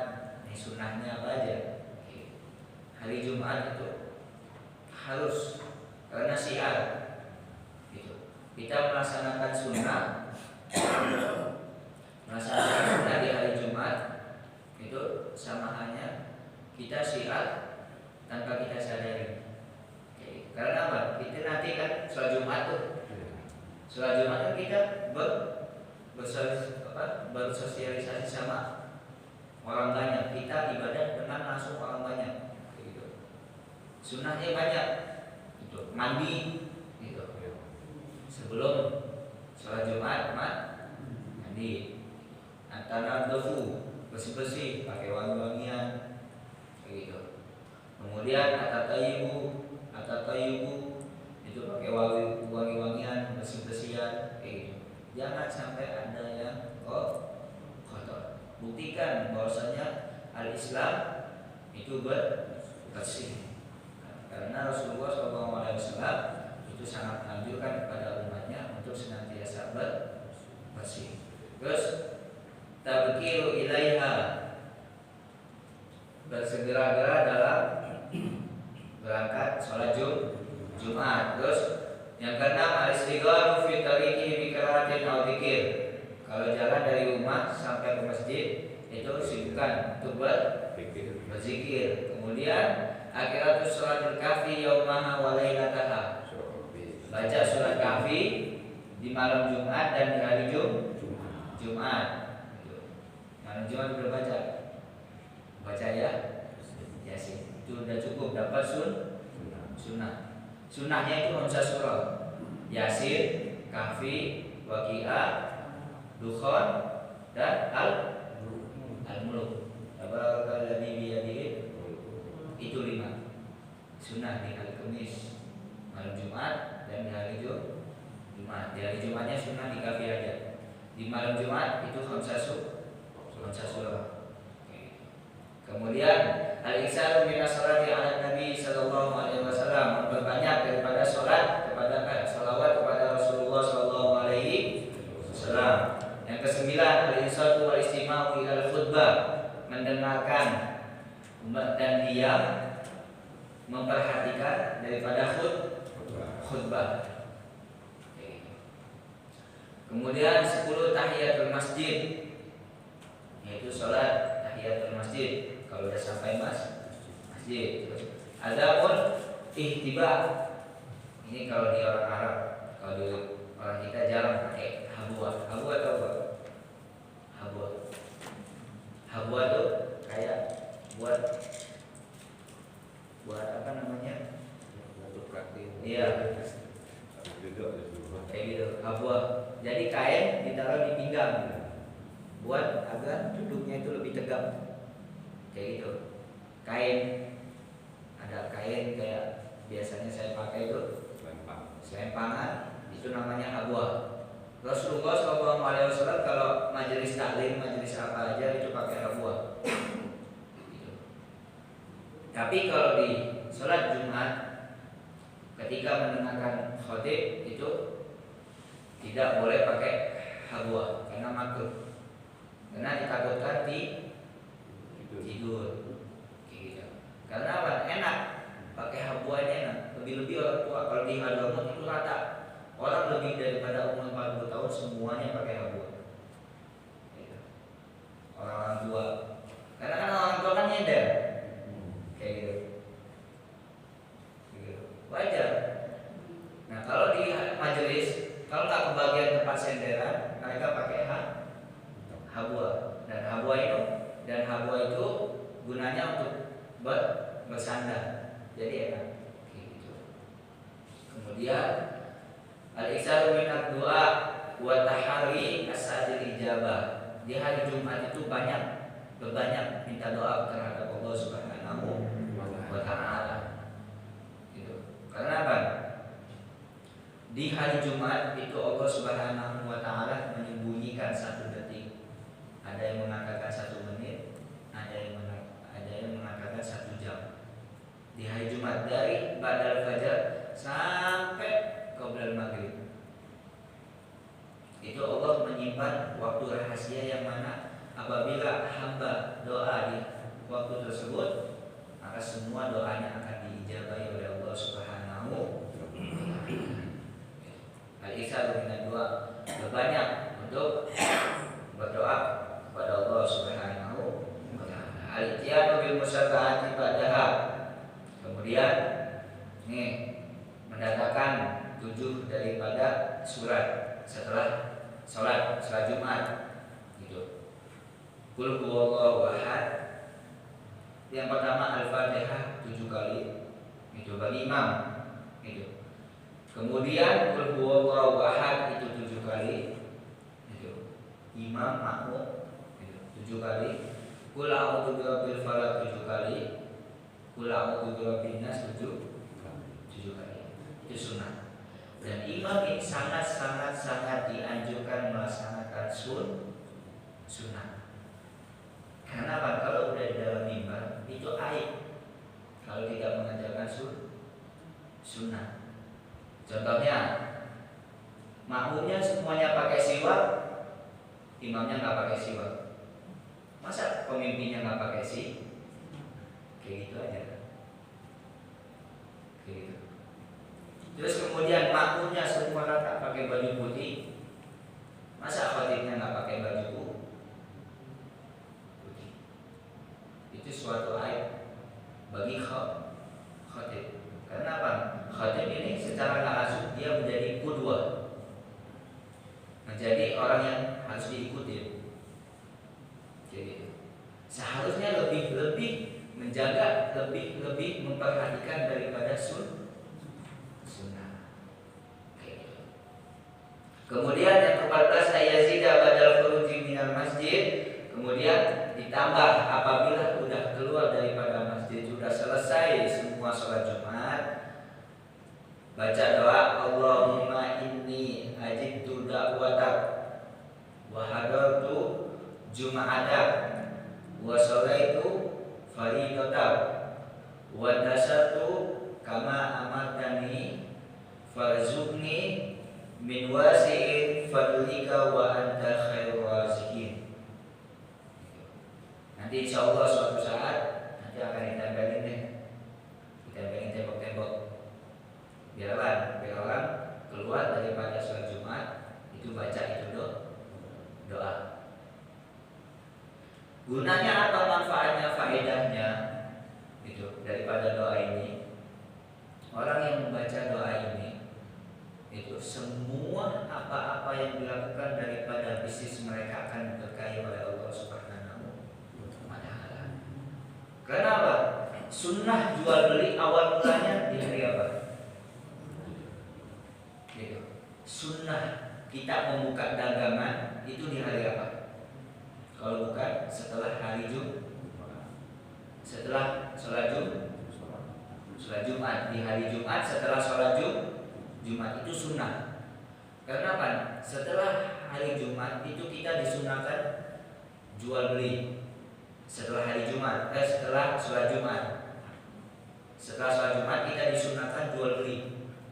B: ini sunnahnya apa aja? Hari Jumat itu harus karena syiar gitu. Kita melaksanakan sunnah di hari Jumat itu sama hanya kita syiar tanpa kita sadari. Karena apa? Kita nanti kan sholat Jumat tuh. Sholat Jumat kan kita bersosialisasi sama orang banyak. Kita ibadah dengan langsung orang banyak. Gitu. Sunnahnya banyak. Gitu. Mandi. Gitu. Sebelum sholat Jumat, mandi. Antara dofu bersih-bersih, pakai wangi-wangian, kayak gitu. Kemudian atatayibu itu pakai wangi-wangian, bersih-bersihan, kayak gitu. Jangan sampai ada yang kotor. Buktikan bahwasanya al-Islam itu bersih. Karena Rasulullah SAW itu sangat menganjurkan kepada umatnya untuk senantiasa bersih. Terus tabkiru ilaiha, bersegera-gera dalam berangkat sholat Jumat. Terus yang keenam al-istigharu fi tariqi bi qiraatin aw dzikir. Kalau jalan dari rumah sampai ke masjid itu sibukkan untuk berzikir. Kemudian akhiratus sholatul kahfi yaumaha wa lailataha. Baca surat kahfi di malam Jumat dan di hari Jumat. Malam Jumat sudah baca ya, Yasin. Itu sudah cukup dapat sunnah. Sunnahnya itu hamzah surah, Yasin, Kahfi, Waqiah, Dukhan, dan Al-Mulk. Tabarakalladzii biyadihi. Itu 5 sunnah di hari Kamis, malam Jumat, dan di hari Jumat. Di hari Jumatnya sunnah di Kahfi aja. Di malam Jumat itu hamzah surah. Kemudian al-iksaru min as-salati 'ala Nabi sallallahu alaihi wasallam, memperbanyak daripada salawat kepada Rasulullah sallallahu alaihi wasallam. Yang kesembilan al-insatu wal istima'u ila khutbah, mendengarkan dan diam memperhatikan daripada khutbah. Kemudian 10 tahiyatul masjid, yaitu salat tahiyatul masjid kalau udah sampai masjid. Terus adapun ihtiba, ini kalau di orang Arab, kalau di orang kita jarang pakai habwa. Habwa tahu gak? Habwa tuh kayak buat apa namanya? Iya. Kayak gitu, habwa. Jadi kain ditaruh di pinggang buat agar duduknya itu lebih tegap. Kayak gitu. Kain, ada kain kayak biasanya saya pakai itu selempangan, itu namanya habwa. Rasulullah SAW kalau majelis taklim, majelis apa aja itu pakai habwa. Gitu. Tapi kalau di sholat Jumat ketika mendengarkan khotib itu tidak boleh pakai habwa karena makruh. Karena ditakutkan tidur kayak gitu. Karena apa? Enak, pakai habuannya enak. Lebih-lebih orang tua kalau di Hadramaut itu rata orang lebih daripada umur 40 tahun semuanya pakai habuan. Gitu. Orang tua, karena kan orang tua kan nyender kayak gitu. Wajar. Nah kalau di majelis, kalau nggak kebagian tempat senderan, mereka pakai habua. Dan habua itu gunanya untuk bersandar. Jadi enak. Gitu. Kemudian al-iksaru min ad-du'a wa tahari as-sa'il ijabah. Di hari Jumat itu berbanyak minta doa terhadap Allah Subhanahu wa ta'ala. Karena apa? Di hari Jumat itu Allah Subhanahu wa ta'ala menyembunyikan 1 detik. Ada yang mengatakan 1 menit, ada yang mengatakan 1 jam. Di hari Jumat dari ba'dal fajar sampai qoblal maghrib. Itu Allah menyimpan waktu rahasia yang mana apabila hamba doa di waktu tersebut, maka semua doanya akan diijabahi oleh Allah Subhanahu. Al-iksaru min doa, berbanyak untuk berdoa kepada Allah Subhanahu wa taala. Al-ityanu bil musabbahati ba'daha. Kemudian mendatangkan 7 daripada surat setelah salat Jumat gitu. Qul huwallahu ahad. Yang pertama Al-Fatihah 7 kali. Itu bagi imam itu. Kemudian qul huwallahu ahad itu 7 kali. Itu imam makmum itu 7 kali. Qul a'udzu birabbil falaq 7 kali. Qul a'udzu birabbin nas 7 kali. Itu sunnah. Dan imam ini sangat dianjurkan melaksanakan sunnah. Karena apa? Kalau udah di dalam mimbar itu aib kalau tidak mengajarkan sunnah. Contohnya, makmumnya semuanya pakai siwak, imamnya nggak pakai siwak. Masa pemimpinnya nggak pakai kayak gitu aja. Kayak gitu. Terus kemudian makmumnya semua rata pakai baju putih, masa khatibnya nggak pakai baju putih? Itu suatu aib bagi khatib. Karena apa? Khatib ini secara nggak langsung dia menjadi qudwah, menjadi orang yang harus diikuti. Jadi seharusnya lebih menjaga, lebih memperhatikan daripada sunnah. Kemudian yang ke-14 ayazida badal khuruji minal masjid. Kemudian ditambah apabila sudah keluar daripada masjid, sudah selesai semua sholat Jumat, baca doa Allahumma inni ajibtu da'watak wa hadartu jum'atak wa sholaitu faridatak wa dasartu kama amartani farzuqni min wasi'in fadlika wa anta khairur raziqin. Nanti insyaallah suatu saat nanti akan ditempelin tembok-tembok biar orang keluar daripada sholat Jumat itu baca itu doa. Gunanya apa, manfaatnya, faedahnya itu daripada doa ini? Orang yang membaca doa ini itu semua apa-apa yang dilakukan daripada bisnis mereka akan diberkahi oleh Allah Subhanahu wa taala. Kenapa? Sunnah jual beli awal mulanya di hari apa? Gitu. Sunnah kita membuka dagangan itu di hari apa? Kalau bukan setelah hari setelah sholat Jumat, di hari Jumat setelah sholat Jumat itu sunnah. Karena apa? Setelah hari Jumat itu kita disunahkan jual beli. Setelah hari Jumat, setelah sholat Jumat, setelah sholat Jumat kita disunahkan jual beli.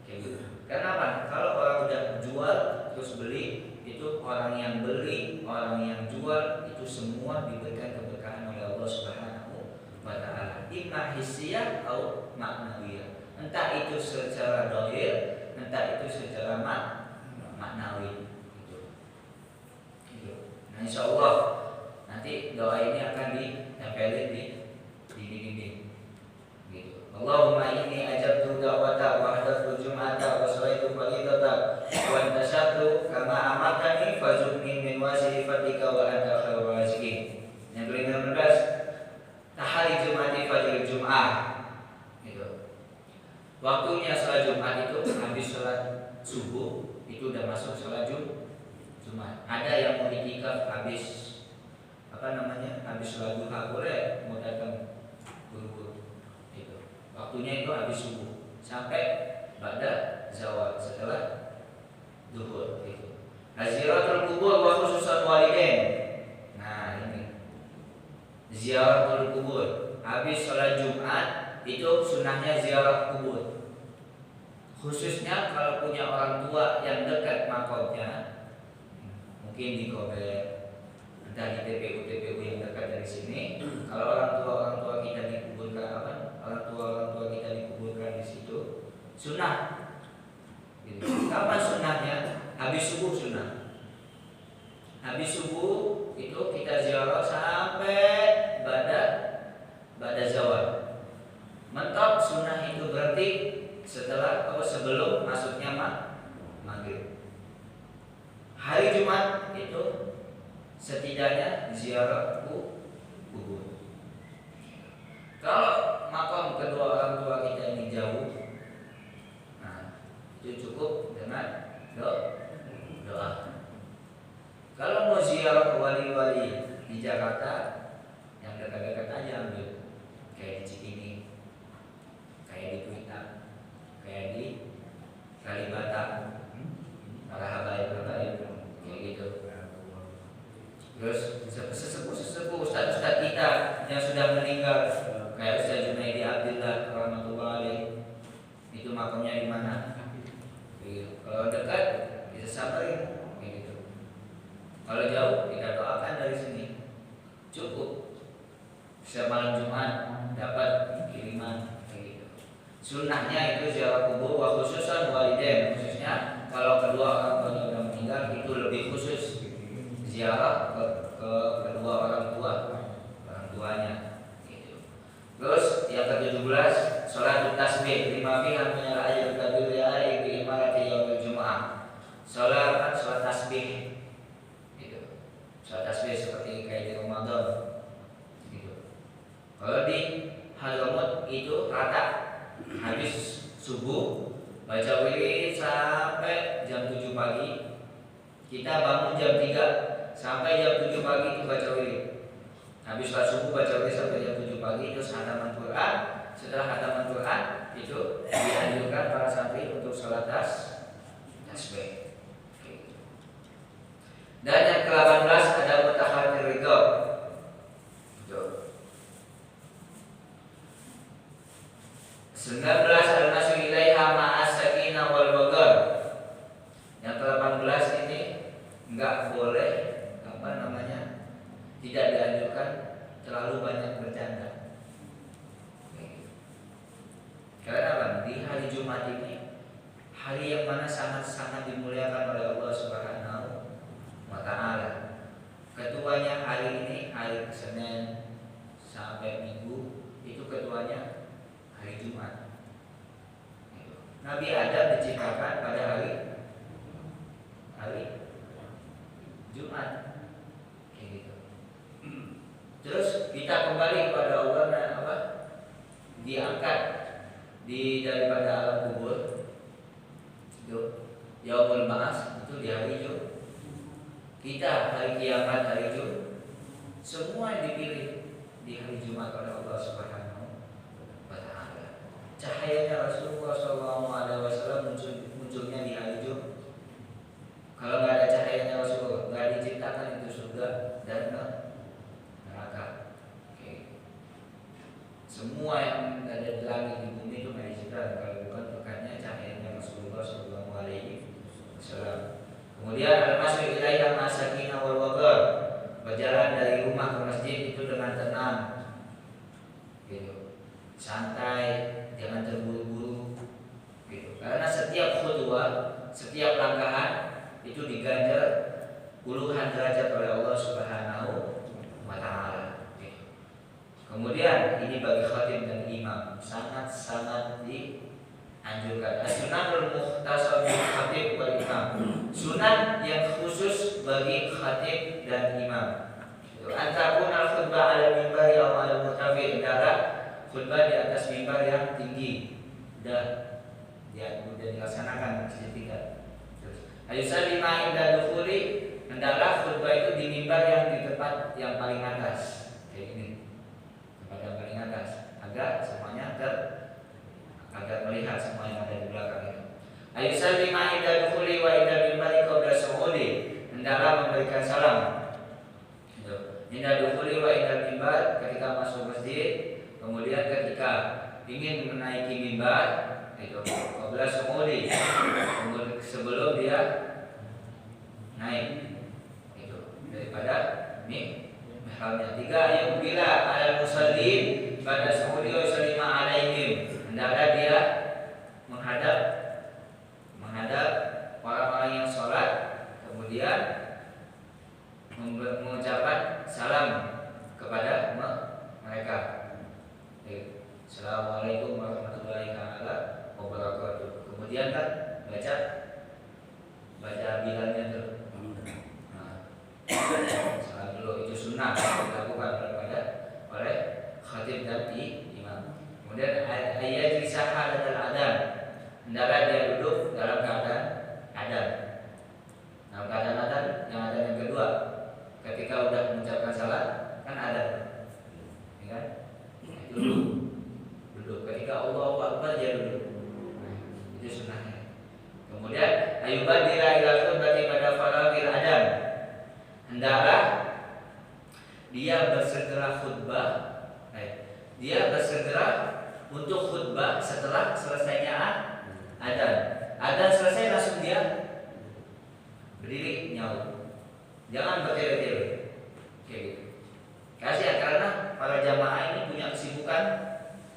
B: Kayak gitu. Karena apa? Kalau orang udah jual terus beli, itu orang yang beli, orang yang jual itu semua diberikan keberkahan oleh Allah Subhanahu wa ta'ala, imma hissiyah atau maknawiyah. Entah itu secara dohir, entah itu secara maknawi. Gitu. Nah, insya Allah nanti doa ini akan ditempelin di dinding. Gitu. Allahumma inni ajabtu da'wata wa hadattu jum'ata wa salaitu fardata wa antasyatu kama amartani fazukni min wasi'i fadlika wa anta khairur raziqin. Yang ke-15, tahari Jum'ati fajr Jum'ah. Gitu. Waktunya sholat Jumat itu habis sholat subuh itu udah masuk sholat Jumat. Ada yang mau itikaf habis habis sholat duha boleh mau datang buru-buru. Itu waktunya itu habis subuh sampai pada zawal setelah duhur. Itu ziaratul kubur wa khususan walidain. Nah ini ziaratul kubur habis sholat Jumat itu sunnahnya ziarah kubur. Khususnya kalau punya orang tua yang dekat makomnya, mungkin di Kober, entah di TPU yang dekat dari sini. Kalau orang tua kita dikuburkan orang tua kita dikuburkan di situ, sunnah. Gitu. Kapan sunnahnya? Habis subuh sunnah. Habis subuh itu kita ziarah sampai pada zawal. Mentok sunnah itu berarti setelah atau sebelum masuknya maghrib. Hari Jumat itu setidaknya ziarah kubur. Kalau makam kedua orang tua kita ini jauh, nah itu cukup dengan doa. Kalau mau ziarah wali-wali di Jakarta, yang dekat-dekat aja ambil, kayak di Cikini, kayak di Kuitang, kayak di Kalibata, para habaib kayak gitu. Terus sesepuh ustaz kita yang sudah meninggal, kayak Ustaz Junaidi Abdillah rahmatullah alaih, itu makamnya di mana? Gitu. Kalau dekat bisa samperin, kayak gitu. Kalau jauh kita doakan dari sini, cukup. Setiap malam Jumat dapat kiriman. Sunnahnya itu ziarah kubur wa khususan walidain, khususnya kalau kedua orang tuanya sudah meninggal itu lebih khusus ziarah ke kedua orang tuanya gitu. Terus yang ke-17 salat tasbih lima fiha min al-ayat kabir ya bi imarati yaumil jumu'ah. Salat tasbih gitu. Salat tasbih seperti kayak di Ramadan gitu. Kalau di Hadramaut itu rata. Habis subuh baca wirid sampai jam 7 pagi. Kita bangun jam 3 sampai jam 7 pagi itu baca wirid. Habis sholat subuh baca wirid sampai jam 7 pagi, terus khataman Quran. Setelah khataman Quran itu dianjurkan para santri untuk sholat tasbih. Dan yang ke-18 ada mutahatir ridho. 19 al-masyu ilaiha ma'as sakinah wal baghar. Yang ke-18 ini enggak boleh tidak dianjurkan terlalu banyak bercanda. Karena apa? Di hari Jumat ini hari yang mana sangat-sangat dimuliakan oleh Allah Subhanahu wa ta'ala. Ketuanya hari ini hari Senin sampai Minggu, itu ketuanya hari Jumat. Nabi Adam diciptakan pada hari Jumat, kayak gitu. Terus kita kembali kepada Allah dan diangkat daripada alam kubur. Itu Yaumul Ba'ats, itu di hari Jumat. Kita hari kiamat, hari Jumat, semua dipilih di hari Jumat oleh Allah Subhanahu wa ta'ala. Cahayanya Rasulullah SAW munculnya di hari Jumat. Kalau nggak ada cahayanya Rasulullah, nggak diciptakan itu surga dan neraka. Oke. Semua yang ada di langit di bumi itu nggak diciptakan kalau bukan berkatnya cahayanya Rasulullah SAW. Kemudian al-masyu ilaiha masakinah wal waghar, berjalan dari rumah ke masjid itu dengan tenang. Kemudian ini bagi khatib dan imam sangat-sangat dianjurkan. As-sunanul mukhtasar bil khatib wal imam. Sunan yang khusus bagi khatib dan imam. Antakun al-khutbah ala mimbar atau ala mutafi, adalah khutbah di atas mimbar yang tinggi. Sudah dilaksanakan seketika. Ayusalima inda dukhuli, hendaklah khutbah itu di mimbar yang di tempat yang paling atas. Kayak ini. Tempat yang paling atas agar semuanya agar melihat semua yang ada di belakang itu. Ayusalima inda dukhuli wa inda mimbari qabla su'udi, hendaklah memberikan salam. Inda dukhuli wa inda mimbar, ketika masuk masjid, kemudian ketika ingin menaiki mimbar itu qabla su'udi, sebelum dia naik itu daripada mihrabnya. 3 yang bila al musallin pada su'udi wa salima alaihim, hendaklah dia menghadap orang-orang yang sholat, kemudian mengucapkan salam kepada mereka. Assalamualaikum warahmatullahi wabarakatuh. Kemudian kan baca bilannya tuh. Salam dulu, itu sunnah dilakukan oleh khatib dan imam. Kemudian ayat risaha dan adzan, hendaklah dia duduk dalam keadaan adzan. Dalam keadaan adzan, yang adzan yang kedua, ketika udah mengucapkan salam kan adzan, ya kan? Duduk. Ketika Allahu Akbar dia duduk. Itu sunnahnya. Kemudian ayubadira ila khutbati pada faragil adzan, hendaklah dia bersegera khutbah. Dia bersegera untuk khutbah setelah selesainya adzan. Adzan selesai langsung dia berdiri nyaut. Jangan bertele-tele. Kayak gitu. Kasihan karena para jamaah ini punya kesibukan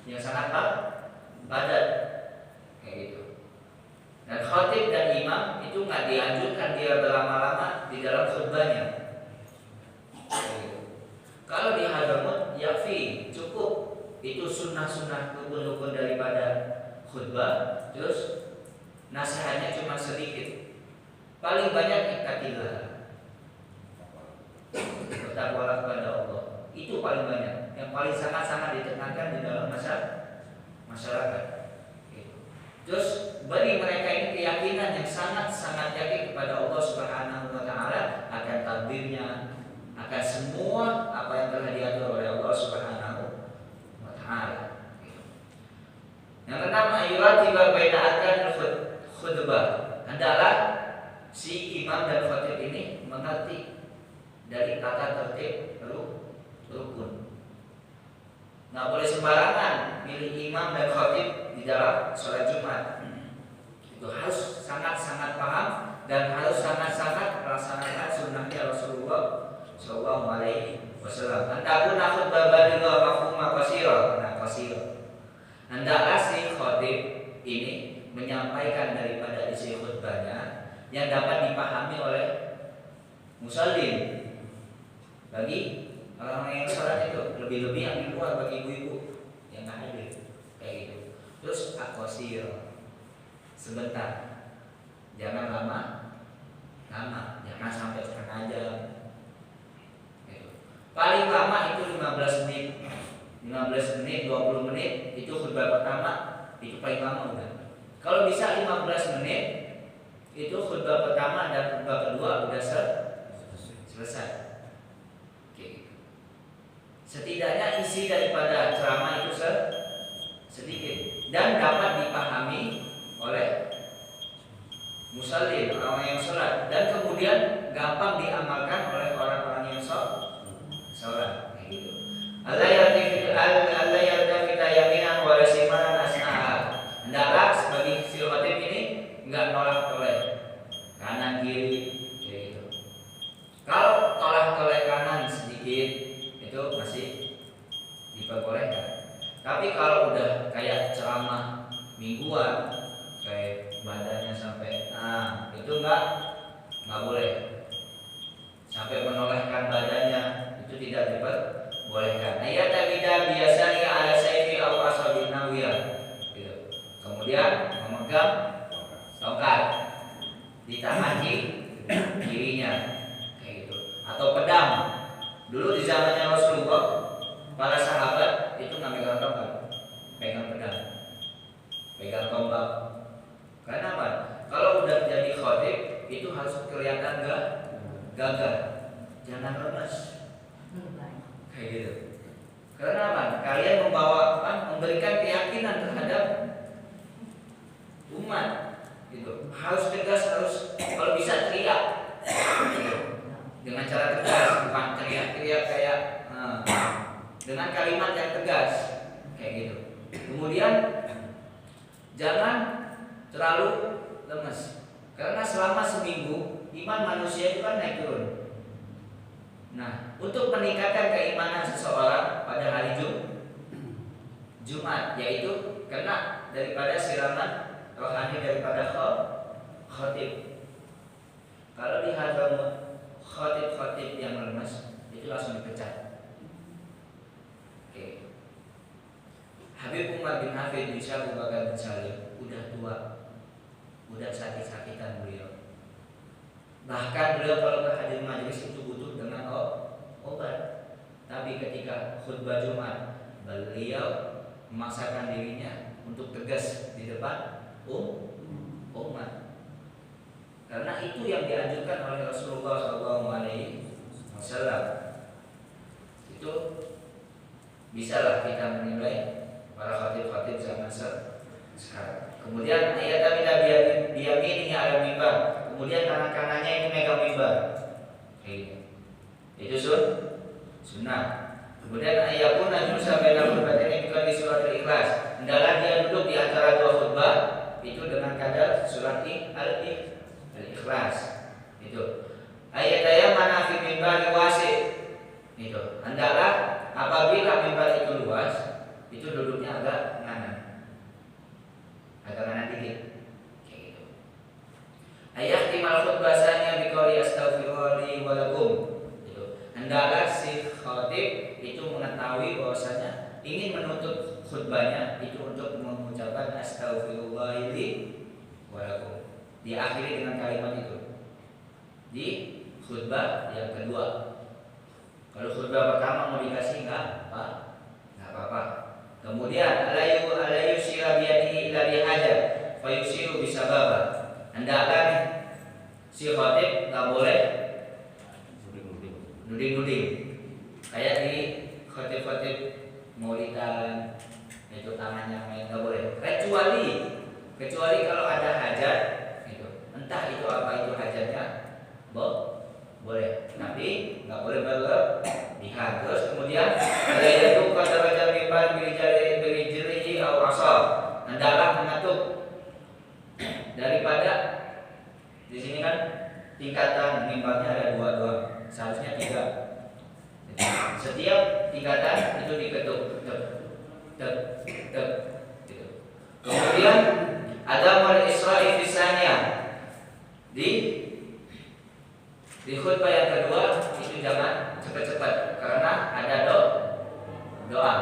B: yang sangat padat. Kayak gitu. Dan khatib dan imam itu nggak dianjurkan dia berlama-lama di dalam khutbahnya. Kayak gitu. Kalau di Hadramut yakfi, cukup. Itu sunnah-sunnah rukun-rukun daripada khutbah. Terus nasihatnya cuma sedikit. Paling banyak ittaqillah, bertakwalah kepada Allah. Itu paling banyak. Yang paling sangat-sangat ditekankan di dalam masyarakat. Terus bagi mereka ini keyakinan yang sangat-sangat yakin kepada Allah Subhanahu wa taala, akan takdirnya, akan semua apa yang telah diatur oleh Allah Subhanahu wa taala. Yang pertama, ayuratiba baina arkan khutbah, hendaklah si imam dan khatib ini mengerti dari tata tertib rukun. Nggak boleh sembarangan milih imam dan khatib di dalam sholat Jumat. Itu harus sangat-sangat paham dan harus sangat-sangat melaksanakan sunnahnya Rasulullah Shallallahu Alaihi Wasallam. Antakun khutbah baligha mafhumah qasira. Hendaklah si khatib ini menyampaikan daripada isi khutbahnya yang dapat dipahami oleh musallin. Bagi orang-orang yang sholat itu, lebih-lebih yang di luar, bagi ibu-ibu yang nggak hadir, kayak gitu. Terus aqsir, sebentar, jangan lama, jangan sampai setengah jam. Gitu. Paling lama itu 15 menit, 20 menit itu khutbah pertama, itu paling lama udah. Kalau bisa 15 menit itu khutbah pertama dan khutbah kedua udah selesai. Setidaknya isi daripada ceramah itu sedikit dan dapat dipahami oleh musallin, orang yang sholat, dan kemudian gampang diamalkan oleh orang-orang yang sholat. Gitu. Allah yaltafita yaminan wa yasimanan asnaha. Hendaklah sebagai si khatib ini enggak nolak-toleh kanan kiri, kayak gitu. Kalau tolak-toleh kanan sedikit itu masih diperbolehkan. Tapi kalau udah kayak ceramah mingguan, kayak badannya sampai itu enggak boleh. Sampai menolehkan badannya itu tidak diperbolehkan. Ayat tabida biasanya jangan lemes. Kayak gitu. Karena apa? Kalian membawa memberikan keyakinan terhadap umat gitu. Harus tegas, harus kalau bisa teriak gitu. Dengan cara tegas, bukan teriak-teriak kayak dengan kalimat yang tegas kayak gitu. Kemudian jangan terlalu lemes, karena selama seminggu iman manusia itu kan naik turun. Nah, untuk meningkatkan keimanan seseorang pada hari Jumat, yaitu kena daripada siraman rohani daripada khotib. Kalau di Hadramut khotib yang lemes itu langsung dipecat. Oke. Habib Umar bin Hafid bisa Abu Bakar bin Salim udah tua, udah sakit-sakitan beliau. Bahkan beliau kalau hadir majelis itu butuh dengan obat. Tapi ketika khutbah Jumat, beliau memaksakan dirinya untuk tegas di depan umat. Karena itu yang dianjurkan oleh Rasulullah SAW. Itu bisalah kita menilai para khatib-khatib zaman sekarang. Kemudian ayat tidak biyaminihi ala mimbar. Kemudian tangan kanannya itu megang mimbar. Itu sunnah. Kemudian ayat pun najul sampai dalam khutbahnya bukan di surat Al-Ikhlas. Hendaklah dia duduk di antara dua khutbah itu dengan kadar surat Al-Ikhlas. Itu. Ayat mana fi mimbar wasi. Itu. Hendaklah apabila mimbar itu luas, itu duduknya agak kanan dikit. Kayak gitu. Ayat timal khutbahnya biqauli astaghfirullah li wa lakum. Itu. Hendaklah si khatib itu mengetahui bahwasanya ingin menutup khutbahnya itu untuk mengucapkan astaghfirullah li wa lakum. Diakhiri dengan kalimat itu di khutbah yang kedua. Kalau khutbah pertama mau dikasih nggak apa-apa. Kemudian alayu sira biyadihi ila bihajar fayusiru bisababa. Hendaklah si khatib nggak boleh nuding-nuding kayak di khatib-khatib maulidan itu tangannya main nggak boleh, kecuali kalau ada hajat itu, entah itu apa itu hajatnya boleh, tapi nggak boleh berlebihan. Terus kemudian ada itu kata baca mimbar birijalihi au asal, hendaklah mengatuk daripada di sini kan tingkatan mimbarnya ada dua, seharusnya 3. Setiap tingkatan itu diketuk, gitu. Kemudian ada mal Isra'i fisanya di khutbah yang kedua itu jangan cepat-cepat karena ada doa.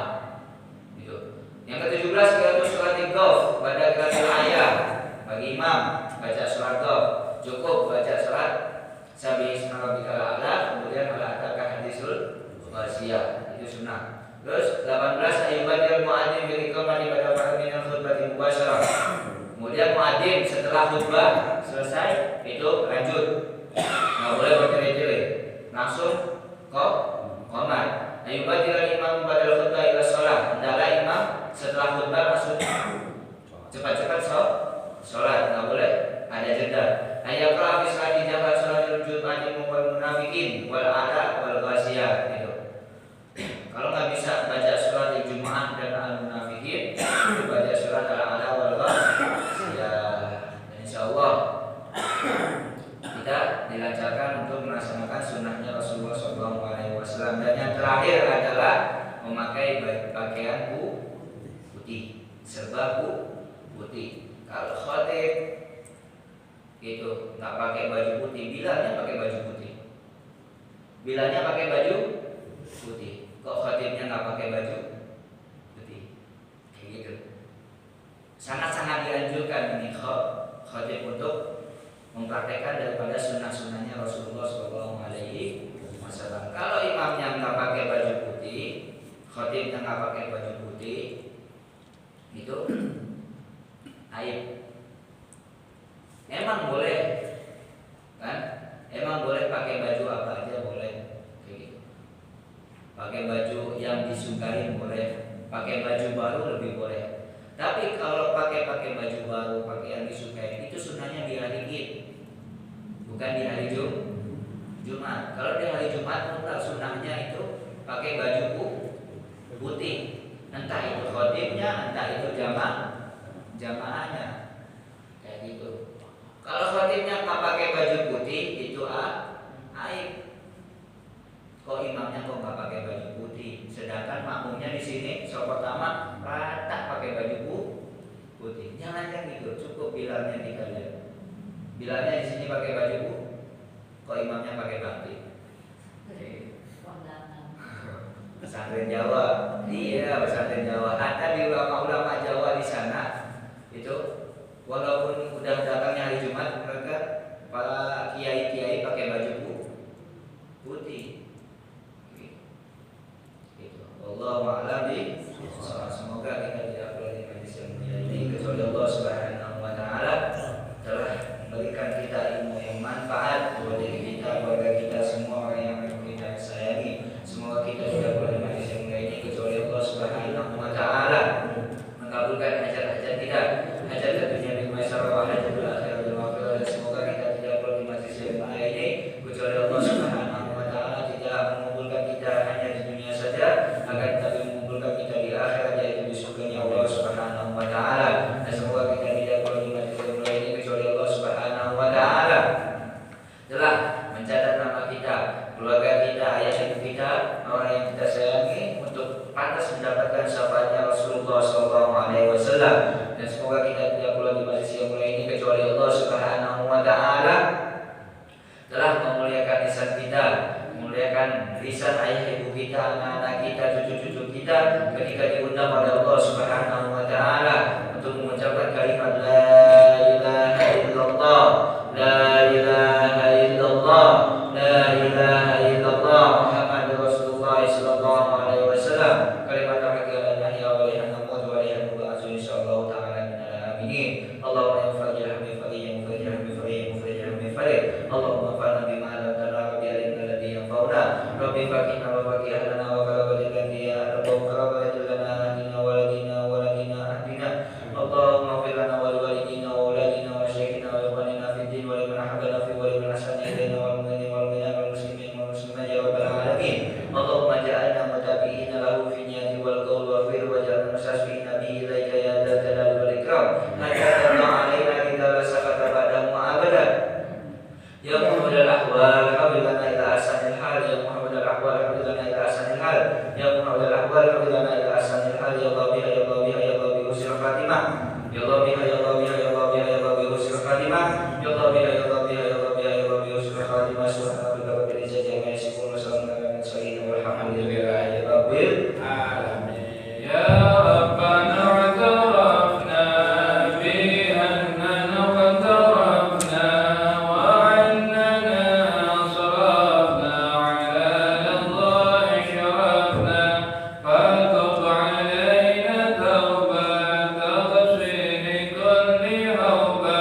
B: Gitu. Yang ke-17 yaitu surat Al-Ghaf pada qiraatul ayat bagi imam baca surat Ghaf cukup baca surat Sabih isma rabbikal a'la, kemudian ala ataka hadisul wasiyah, itu sunnah. Terus 18 ayyubatil muadzin bil iqamati pada fardhi min khutbati mubasyarah. Kemudian muadzin setelah khutbah selesai itu lanjut. Enggak boleh bertele-tele. Langsung qomat. Ayyubatil imam pada khutbah ila shalah. Hendaklah imam setelah khutbah langsung cepat-cepat sholat, enggak boleh ada jeda. Ayaqra fi salati jahar salatul jum'ati wal munafiqin wal a'la wal ghasiyah itu. Kalau nggak bisa baca surat Jumat dan al-munafiqin, baca surat al-a'la wal ghasiyah. Insyaallah kita dilancarkan untuk melaksanakan sunnahnya Rasulullah SAW. Dan yang terakhir adalah memakai pakaian putih, serba putih. Kalau khatib itu nggak pakai baju putih, bilalnya pakai baju putih. Bilalnya pakai baju putih. Kok khatibnya nggak pakai baju putih? Kayak gitu. Sangat-sangat dianjurkan ini khatib untuk mempraktekkan daripada sunnah-sunnahnya Rasulullah SAW. Kalau imamnya nggak pakai baju putih, khatibnya nggak pakai baju putih, itu aib. Emang boleh kan? Emang boleh pakai baju apa aja boleh. pakai baju yang disukai boleh, pakai baju baru lebih boleh. Tapi kalau pakai baju baru, pakai yang disukai, itu sunnahnya di hari Id, bukan di hari Jumat. Kalau di hari Jumat mutlak sunnahnya itu pakai baju putih, entah itu khotibnya, entah itu jamaahnya, kayak gitu. Kalau khotibnya nggak pakai baju putih itu aib. Kok imamnya kok nggak pakai baju putih, sedangkan makmumnya di sini sholat pertama rata pakai baju putih. Jangan yang gitu, cukup Bilalnya dikalian. Bilalnya di sini pakai baju kok imamnya pakai batik. Pesantren Jawa, iya pesantren Jawa. Ada di ulama-ulama Jawa di sana itu, walaupun udah datangnya hari Jumat, mereka para kiai-kiai pakai baju putih. Wallahu a'lam bishawab. Semoga kita tidak perlu di majlis yang mulia ini, kecuali Allah Subhanahu wa taala telah memberikan kita ilmu yang manfaat buat diri kita, keluarga kita, semua orang yang kita sayangi. Semoga kita tidak perlu di majlis yang mulia ini, kecuali Allah Subhanahu wa taala mengabulkan hajat-hajat kita, hajat dunia bil maisarah wa hajatul akhirah bil maghfirah. Semoga kita tidak perlu di majlis yang mulia ini, kecuali Allah Subhanahu wa taala tidak mengumpulkan kita hanya di dunia saja, agar kita mengumpulkan kita di akhirat, yaitu di surganya Allah Subhanahu wa taala. Dan semoga kita tidak perlu di majlis yang mulia ini, kecuali Allah Subhanahu wa taala telah mencatat nama kita, keluarga kita, ayah ibu kita, orang yang kita sayangi, untuk pantas mendapatkan syafaatnya Rasulullah SAW. Dan semoga kita tidak perlu di majlis yang mulia ini, kecuali Allah Subhanahu wa taala telah memuliakan lisan kita, memuliakan lisan ayah ibu kita, anak-anak kita, cucu-cucu kita, ketika diundang oleh Allah Subhanahu wa taala untuk mengucapkan kalimat la ilaha illallah, la ilaha illallah, la ilaha illallah Muhammadur Rasulullah sallallahu alaihi wasallam. Kalimat taqwa la ilaha illallah wa la ilaha illallah insyaallah taala minal aminin. Allahumma fa'il hamdi fa'il fa'il fa'il fa'il fa'il. Allahumma fa'alna bima lam tara bi alimna ladhi yanfa'una. Rabbi faqina wa faqih lana wa qarabatina ya rabbul qarabatina ahdina wa ladina wa ladina ahdina. Allahumma fir lana wa liwalidina wa auladina wa syekhina wa ikhwanina fid din wa liman habana fi wa liman ahsana ilaina wal mu'minina wal mu'minat wal muslimin wal muslimat ya rabbal alamin. Allahumma ja'alna mutabi'ina lahu fi niyyati wal qawl wa fi'l wa ja'alna mustasbiina bi ilaika ya dzal jalali wal ikram. Hatta alaina kita la sakata ba'dahu abada. Ya Muhammad al-ahwal habilana ila asanil hal, ya Muhammad al-ahwal habilana ila asanil hal, ya Muhammad al-ahwal habilana ila asanil hal, ya Allah biha ya Allah biha ya Allah bi husnil khatimah, ya Allah biha ya Allah biha ya Allah biha ya Allah bi husnil khatimah, ya Allah biha ya Allah biha ya Allah biha ya Allah bi husnil khatimah. Subhanaka rabbil izzati amma yasifun wa salamun alal mursalin walhamdulillahi rabbil alamin.
A: Ya Rabbana i'tarafna bi annana qad tarafna wa annana asrafna ala Allah sharafna, fatub alayna tawbah taghfir kulli hawba,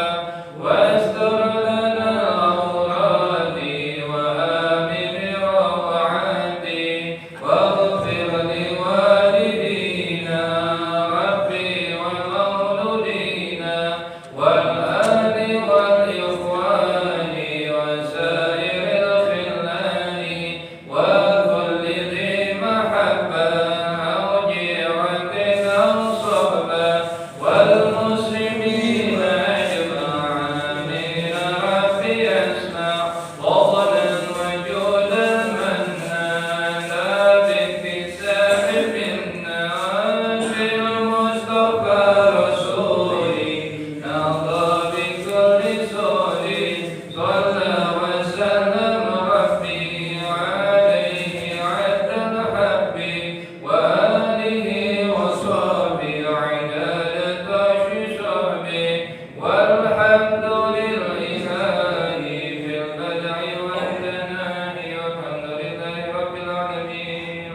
A: wastur lana awradi wa amin rawati, waghfir liwalidina rabbi wa mauludina wal ahli wal ikhwani wa sairil khillani wa kulli dhi mahabba aw ji'atin aw sohba wal muslimina ajma'in rabbi asma' fadlan wa judan mannana biktisabi minna bil mustafa rasuli nada bi kulli suri salla wa sallam rabbi alayhi addan habbi wa alihi wa sahbihi idadata shishabi walhamdulillahi fil bad'i wal tanahi walhamdulillahi rabbil alamin.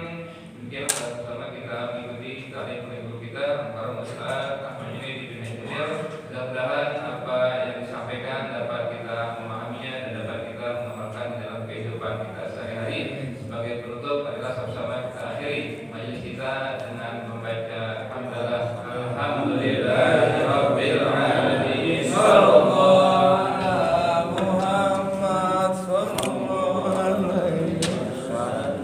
A: Demikian sama kita mengikuti tadi guru kita para Ustaz Ahmad Yuni di dunia hilir. Mudah-mudahan apa yang disampaikan dapat kita memahaminya dan dapat kita mengamalkan dalam kehidupan kita sehari-hari. Sebagai penutup adalah sama-sama kita akhiri majelis kita dengan membaca hamdalah alhamdulillahirabbil alamin. Sallallahu ala Muhammad sallallahu alaihi wasallam.